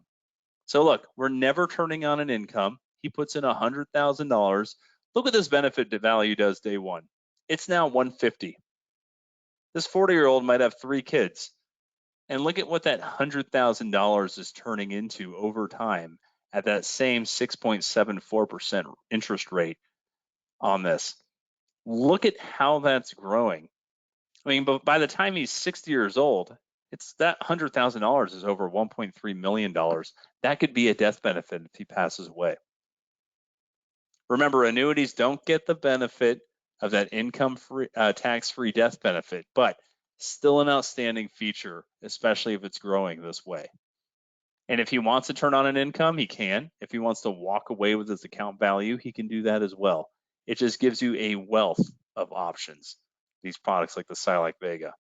Speaker 2: So look, we're never turning on an income. He puts in $100,000. Look what this benefit to value does day one. It's now 150. This 40-year-old might have 3 kids. And look at what that $100,000 is turning into over time at that same 6.74% interest rate on this. Look at how that's growing. I mean, but by the time he's 60 years old, it's that $100,000 is over $1.3 million. That could be a death benefit if he passes away. Remember, annuities don't get the benefit of that income-free, tax-free death benefit, but still an outstanding feature, especially if it's growing this way. And if he wants to turn on an income, he can. If he wants to walk away with his account value, he can do that as well. It just gives you a wealth of options, these products like the Silac Vega.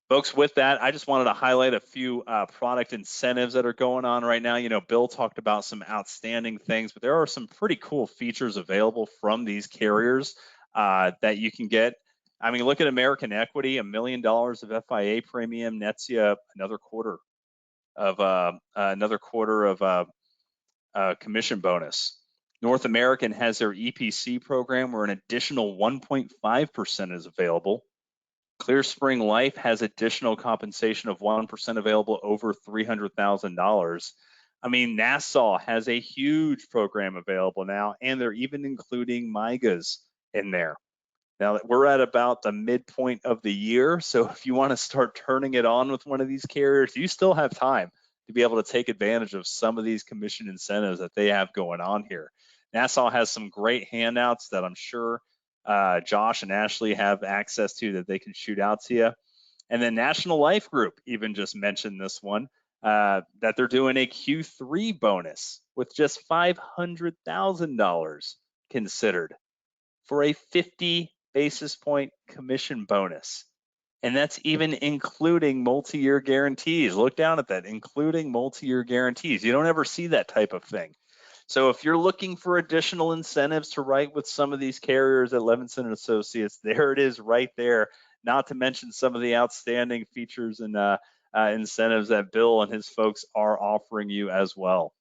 Speaker 2: Folks, with that, I just wanted to highlight a few product incentives that are going on right now. You know, Bill talked about some outstanding things, but there are some pretty cool features available from these carriers that you can get. I mean, look at American Equity, $1 million of FIA premium nets you another quarter of commission bonus. North American has their EPC program where an additional 1.5% is available. Clear Spring Life has additional compensation of 1% available over $300,000. I mean, Nassau has a huge program available now, and they're even including MIGAs in there. Now, we're at about the midpoint of the year, so if you want to start turning it on with one of these carriers, you still have time to be able to take advantage of some of these commission incentives that they have going on here. Nassau has some great handouts that I'm sure Josh and Ashley have access to that they can shoot out to you. And then National Life Group even just mentioned this one, that they're doing a Q3 bonus with just $500,000 considered for a 50 basis point commission bonus. And that's even including multi-year guarantees. Look down at that, including multi-year guarantees. You don't ever see that type of thing. So if you're looking for additional incentives to write with some of these carriers at Levinson and Associates, there it is right there. Not to mention some of the outstanding features and incentives that Bill and his folks are offering you as well.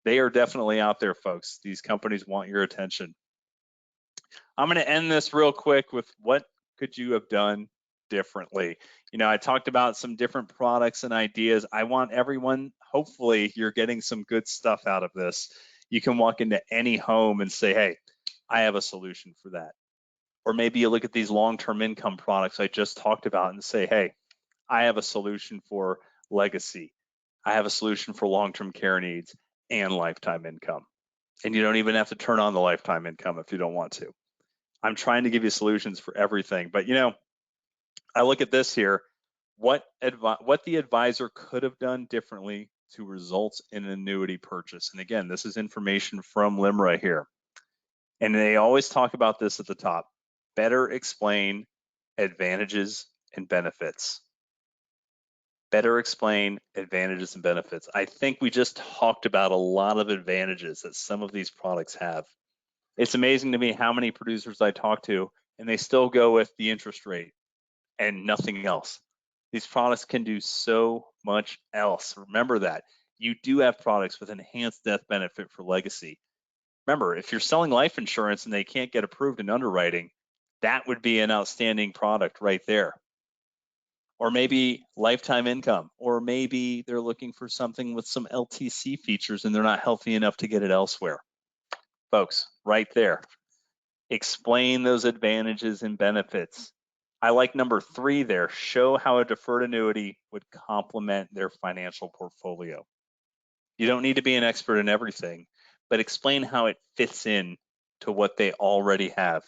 Speaker 2: They are definitely out there, folks. These companies want your attention. I'm going to end this real quick with what could you have done differently? You know, I talked about some different products and ideas. I want everyone, hopefully you're getting some good stuff out of this. You can walk into any home and say, hey, I have a solution for that. Or maybe you look at these long-term income products I just talked about and say, hey, I have a solution for legacy. I have a solution for long-term care needs and lifetime income. And you don't even have to turn on the lifetime income if you don't want to. I'm trying to give you solutions for everything. But, you know, I look at this here, what the advisor could have done differently to result in an annuity purchase. And again, this is information from LIMRA here. And they always talk about this at the top. Better explain advantages and benefits. Better explain advantages and benefits. I think we just talked about a lot of advantages that some of these products have. It's amazing to me how many producers I talk to and they still go with the interest rate and nothing else. These products can do so much else. Remember that. You do have products with enhanced death benefit for legacy. Remember, if you're selling life insurance and they can't get approved in underwriting, that would be an outstanding product right there. Or maybe lifetime income, or maybe they're looking for something with some LTC features and they're not healthy enough to get it elsewhere. Folks, right there. Explain those advantages and benefits. I like number 3 there. Show how a deferred annuity would complement their financial portfolio. You don't need to be an expert in everything, but explain how it fits in to what they already have.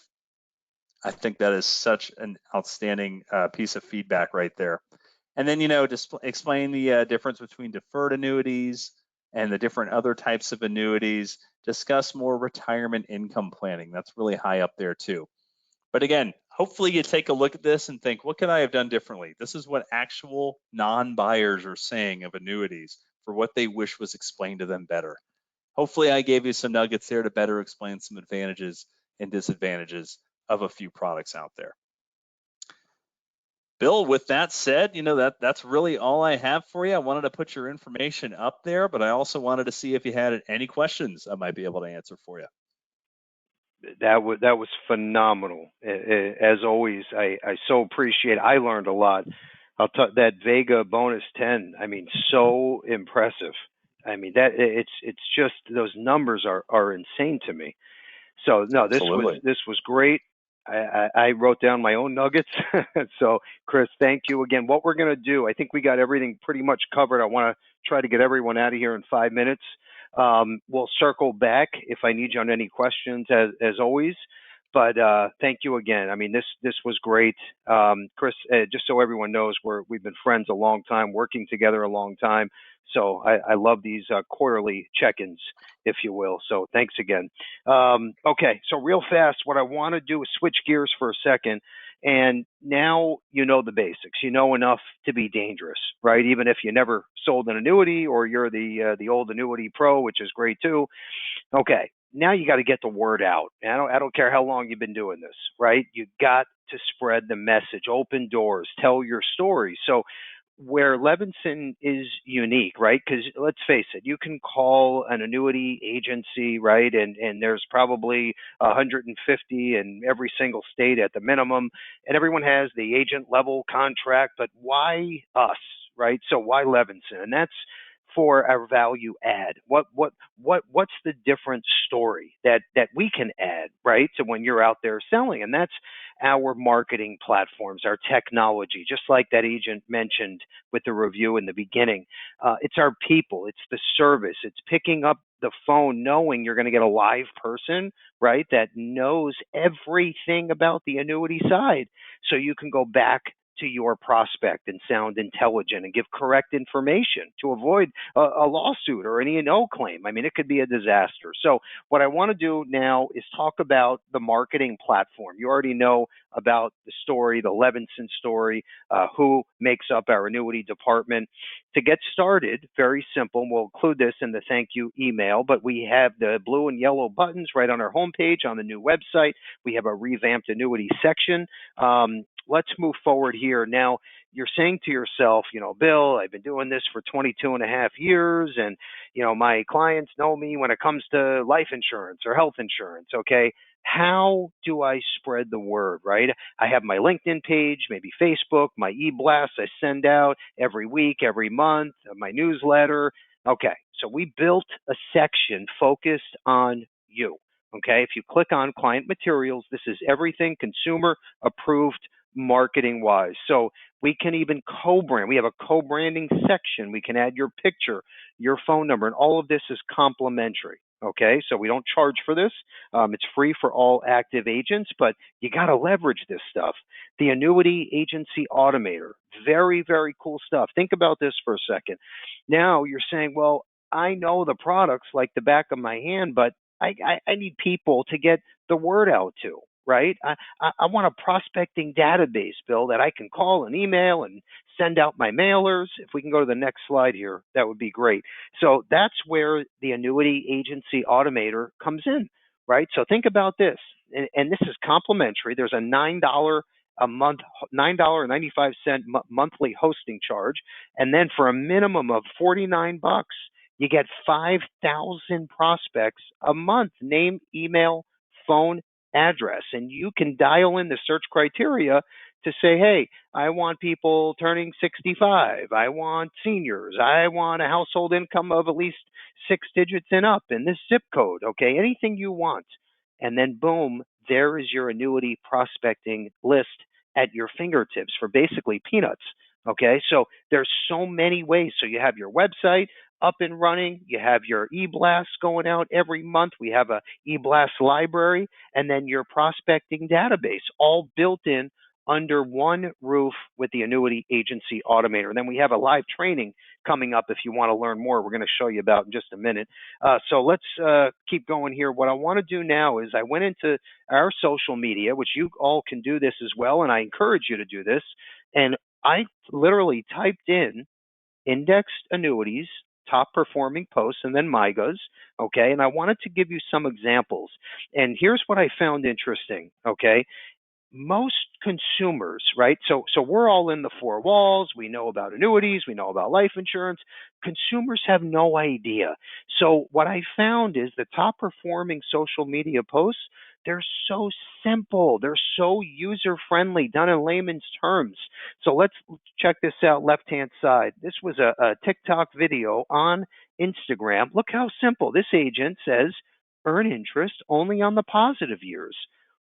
Speaker 2: I think that is such an outstanding piece of feedback right there. And then, you know, just explain the difference between deferred annuities and the different other types of annuities. Discuss more retirement income planning. That's really high up there too. But again, hopefully you take a look at this and think, what could I have done differently? This is what actual non-buyers are saying of annuities for what they wish was explained to them better. Hopefully I gave you some nuggets there to better explain some advantages and disadvantages of a few products out there. Bill, with that said, that's really all I have for you. I wanted to put your information up there, but I also wanted to see if you had any questions I might be able to answer for you.
Speaker 1: That was phenomenal. As always, I so appreciate. I learned a lot. I'll tell that Vega bonus 10. I mean, so impressive. I mean that it's just those numbers are insane to me. So no,
Speaker 2: Absolutely.
Speaker 1: this was great. I wrote down my own nuggets. So Chris, thank you again. What we're gonna do, I think we got everything pretty much covered. I want to try to get everyone out of here in 5 minutes. We'll circle back if I need you on any questions, as always. But thank you again. I mean, this was great, Chris. Just so everyone knows, we've been friends a long time, working together a long time. So I love these quarterly check-ins, if you will. So thanks again. Okay, so real fast, what I want to do is switch gears for a second. And now you know the basics. You know enough to be dangerous, right? Even if you never sold an annuity or you're the old annuity pro, which is great too. Okay, now you got to get the word out. And I don't care how long you've been doing this, right? You got to spread the message, open doors, tell your story. So where Levinson is unique, right? Because let's face it, you can call an annuity agency, right? And there's probably 150 in every single state at the minimum, and everyone has the agent level contract. But why us, right? So why Levinson? And that's for our value add. What's the different story that we can add, right? To when you're out there selling, and that's our marketing platforms, our technology, just like that agent mentioned with the review in the beginning. It's our people, it's the service, it's picking up the phone knowing you're going to get a live person, right, that knows everything about the annuity side. So you can go back to your prospect and sound intelligent and give correct information to avoid a lawsuit or any no claim. I mean, it could be a disaster. So what I want to do now is talk about the marketing platform. You already know about the story, the Levinson story, who makes up our annuity department. To get started, very simple. We'll include this in the thank you email, but we have the blue and yellow buttons right on our homepage on the new website. We have a revamped annuity section. Let's move forward here. Now, you're saying to yourself, Bill, I've been doing this for 22 and a half years, and, my clients know me when it comes to life insurance or health insurance, okay? How do I spread the word, right? I have my LinkedIn page, maybe Facebook, my e-blast I send out every week, every month, my newsletter. Okay, so we built a section focused on you. Okay, if you click on client materials, this is everything consumer approved marketing wise. So we can even co-brand. We have a co-branding section. We can add your picture, your phone number, and all of this is complimentary. Okay, so we don't charge for this. It's free for all active agents, but you got to leverage this stuff. The Annuity Agency Automator, very, very cool stuff. Think about this for a second. Now you're saying, well, I know the products like the back of my hand, but I need people to get the word out to, right? I want a prospecting database, Bill, that I can call and email and send out my mailers. If we can go to the next slide here, that would be great. So that's where the Annuity Agency Automator comes in, right? So think about this, and this is complimentary. There's a $9 a month, $9.95 monthly hosting charge, and then for a minimum of $49, you get 5,000 prospects a month, name, email, phone, address, and you can dial in the search criteria to say, hey, I want people turning 65. I want seniors. I want a household income of at least 6 digits and up in this zip code. Okay, anything you want. And then boom, there is your annuity prospecting list at your fingertips for basically peanuts. Okay, so there's so many ways. So you have your website up and running. You have your e-blasts going out every month. We have a e-blast library, and then your prospecting database, all built in under one roof with the Annuity Agency Automator. And then we have a live training coming up if you want to learn more. We're going to show you about in just a minute. So let's keep going here. What I want to do now is I went into our social media, which you all can do this as well, and I encourage you to do this. And I literally typed in indexed annuities, top performing posts, and then MIGAs. Okay. And I wanted to give you some examples. And here's what I found interesting. Okay. most consumers, right? So we're all in the four walls. We know about annuities, we know about life insurance. Consumers have no idea. So what I found is the top performing social media posts, they're so simple. They're so user friendly, done in layman's terms. So let's check this out, left hand side. This was a TikTok video on Instagram. Look how simple. This agent says, earn interest only on the positive years.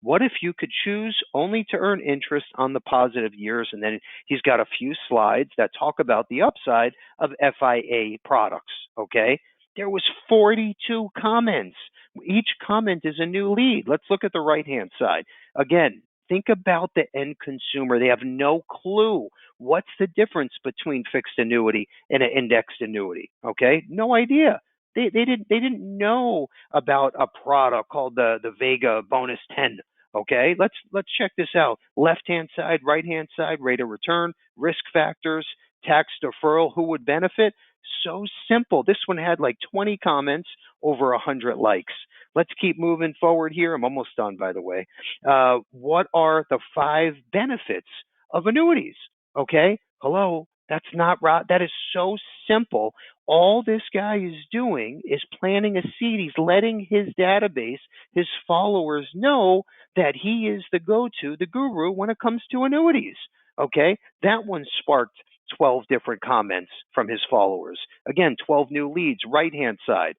Speaker 1: What if you could choose only to earn interest on the positive years? And then he's got a few slides that talk about the upside of FIA products. Okay. There was 42 comments. Each comment is a new lead. Let's look at the right hand side. Again, think about the end consumer. They have no clue. What's the difference between fixed annuity and an indexed annuity? Okay. No idea. They didn't know about a product called the Vega Bonus 10. Okay, let's check this out. Left hand side, right hand side, rate of return, risk factors, tax deferral, who would benefit? So simple. This one had like 20 comments, over 100 likes. Let's keep moving forward here. I'm almost done, by the way. What are the 5 benefits of annuities? Okay, hello. That's not right. That is so simple. All this guy is doing is planting a seed. He's letting his database, his followers know that he is the go-to, the guru when it comes to annuities. Okay, that one sparked 12 different comments from his followers. Again, 12 new leads, right hand side.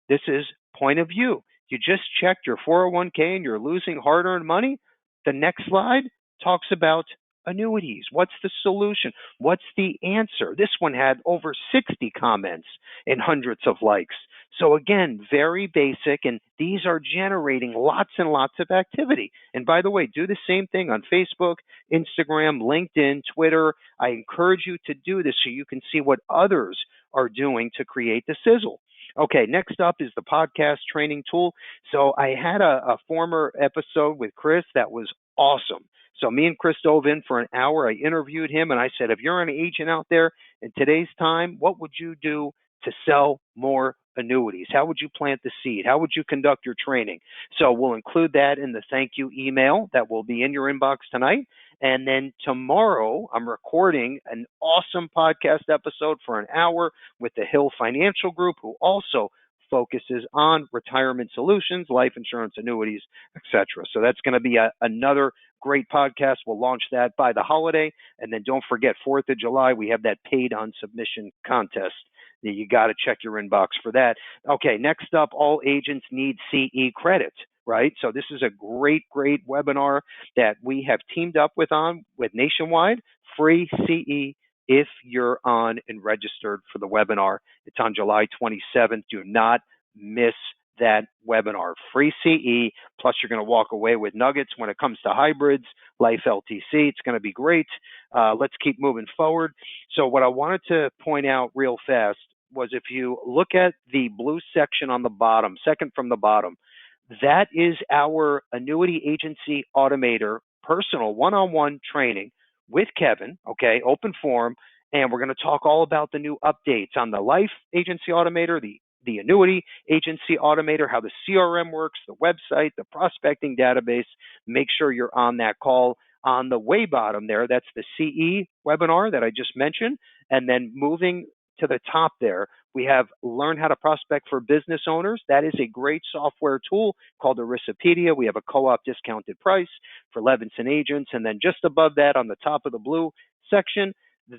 Speaker 1: This is point of view. You just checked your 401k and you're losing hard earned money. The next slide talks about annuities. What's the solution? What's the answer? This one had over 60 comments and hundreds of likes. So again, very basic, and these are generating lots and lots of activity. And by the way, do the same thing on Facebook, Instagram, LinkedIn, Twitter. I encourage you to do this so you can see what others are doing to create the sizzle. Okay, next up is the podcast training tool. So I had a former episode with Chris that was awesome. So me and Chris dove in for an hour. I interviewed him and I said, if you're an agent out there in today's time, what would you do to sell more annuities? How would you plant the seed? How would you conduct your training? So we'll include that in the thank you email that will be in your inbox tonight. And then tomorrow, I'm recording an awesome podcast episode for an hour with the Hill Financial Group, who also focuses on retirement solutions, life insurance, annuities, etc. So that's going to be another great podcast. We'll launch that by the holiday. And then don't forget, 4th of July, we have that paid on submission contest. You got to check your inbox for that. Okay, next up, all agents need CE credit, right? So this is a great, great webinar that we have teamed up with Nationwide, free CE if you're on and registered for the webinar. It's on July 27th. Do not miss that webinar. Free CE, plus you're going to walk away with nuggets when it comes to hybrids, life LTC. It's going to be great. Let's keep moving forward. So what I wanted to point out real fast was, if you look at the blue section on the bottom, second from the bottom, that is our annuity agency automator personal one-on-one training with Kevin, okay, open forum, and we're going to talk all about the new updates on the life agency automator, the annuity agency automator, how the CRM works, the website, the prospecting database. Make sure you're on that call. On the way bottom there, that's the CE webinar that I just mentioned. And then moving to the top there, we have Learn How to Prospect for Business Owners. That is a great software tool called Ericepedia. We have a co-op discounted price for Levinson agents. And then just above that, on the top of the blue section,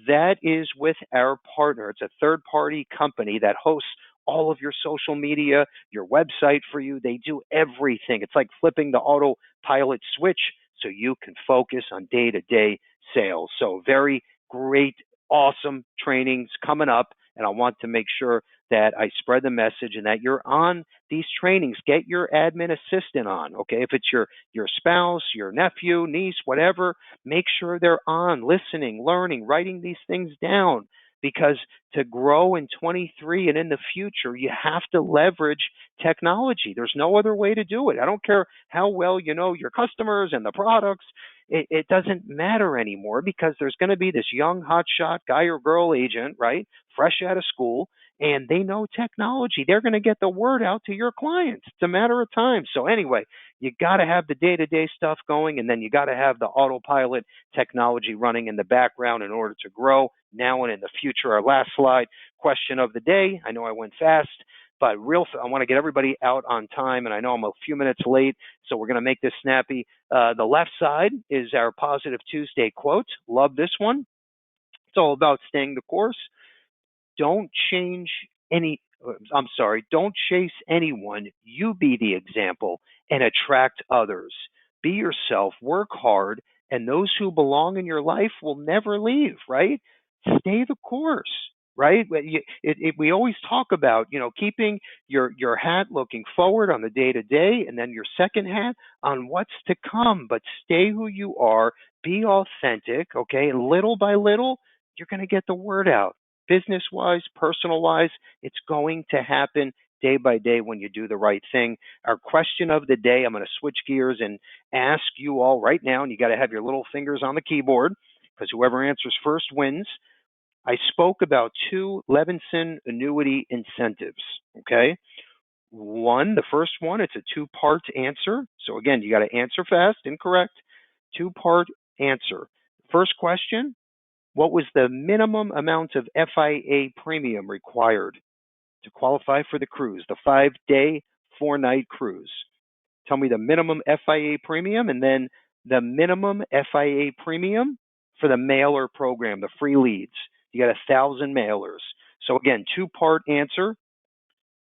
Speaker 1: that is with our partner. It's a third-party company that hosts all of your social media, your website for you. They do everything. It's like flipping the autopilot switch so you can focus on day-to-day sales. So very great, awesome trainings coming up, and I want to make sure that I spread the message and that you're on these trainings. Get your admin assistant on, okay? If it's your spouse, your nephew, niece, whatever, make sure they're on, listening, learning, writing these things down. Because to grow in 23 and in the future, you have to leverage technology. There's no other way to do it. I don't care how well you know your customers and the products. It doesn't matter anymore, because there's going to be this young hotshot guy or girl agent, right, fresh out of school, and they know technology. They're going to get the word out to your clients. It's a matter of time. So anyway, You got to have the day-to-day stuff going, and then you got to have the autopilot technology running in the background in order to grow now and in the future. Our last slide, question of the day. I know I went fast, but I want to get everybody out on time, and I know I'm a few minutes late, so we're going to make this snappy. The left side is our Positive Tuesday quote. Love this one. It's all about staying the course. Don't change any, don't chase anyone. You be the example and attract others. Be yourself, work hard, and those who belong in your life will never leave, right? Stay the course, right? We always talk about, keeping your hat looking forward on the day to day, and then your second hat on what's to come. But stay who you are, be authentic, okay? And little by little, you're going to get the word out. Business wise, personal wise, it's going to happen day by day when you do the right thing. Our question of the day, I'm going to switch gears and ask you all right now, and you got to have your little fingers on the keyboard because whoever answers first wins. I spoke about 2 Levinson annuity incentives, okay? The first one, it's a 2-part answer. So again, you got to answer fast, incorrect. 2-part answer. First question, what was the minimum amount of FIA premium required to qualify for the cruise, the 5-day, 4-night cruise? Tell me the minimum FIA premium and then the minimum FIA premium for the mailer program, the free leads. You got 1,000 mailers. So again, 2-part answer.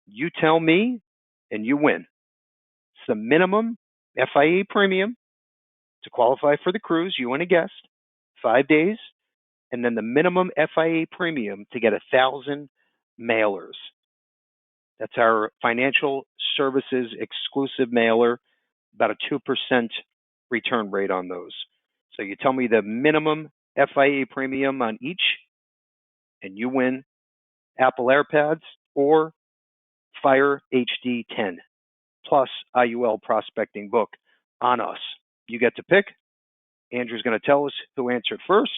Speaker 1: You tell me and you win. It's the minimum FIA premium to qualify for the cruise, you and a guest, 5 days, and then the minimum FIA premium to get 1,000 mailers. That's our financial services exclusive mailer, about a 2% return rate on those. So you tell me the minimum FIA premium on each, and you win Apple AirPods or Fire HD 10 plus IUL prospecting book on us. You get to pick. Andrew's going to tell us who answered first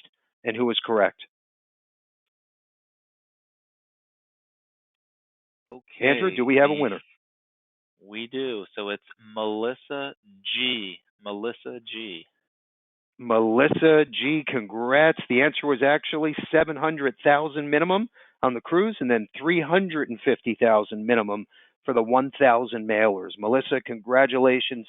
Speaker 1: and who was correct.
Speaker 3: Okay.
Speaker 1: Andrew, do we have a winner?
Speaker 3: We do. So it's Melissa G. Melissa G.
Speaker 1: Melissa G, congrats. The answer was actually 700,000 minimum on the cruise and then 350,000 minimum for the 1,000 mailers. Melissa, congratulations.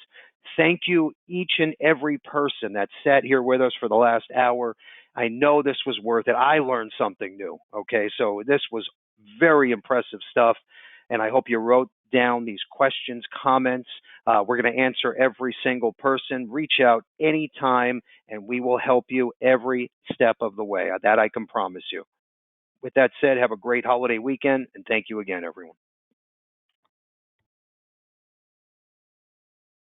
Speaker 1: Thank you, each and every person that sat here with us for the last hour. I know this was worth it. I learned something new. Okay, so this was very impressive stuff, and I hope you wrote down these questions, comments. We're going to answer every single person. Reach out anytime, and we will help you every step of the way. That I can promise you. With that said, have a great holiday weekend, and thank you again, everyone.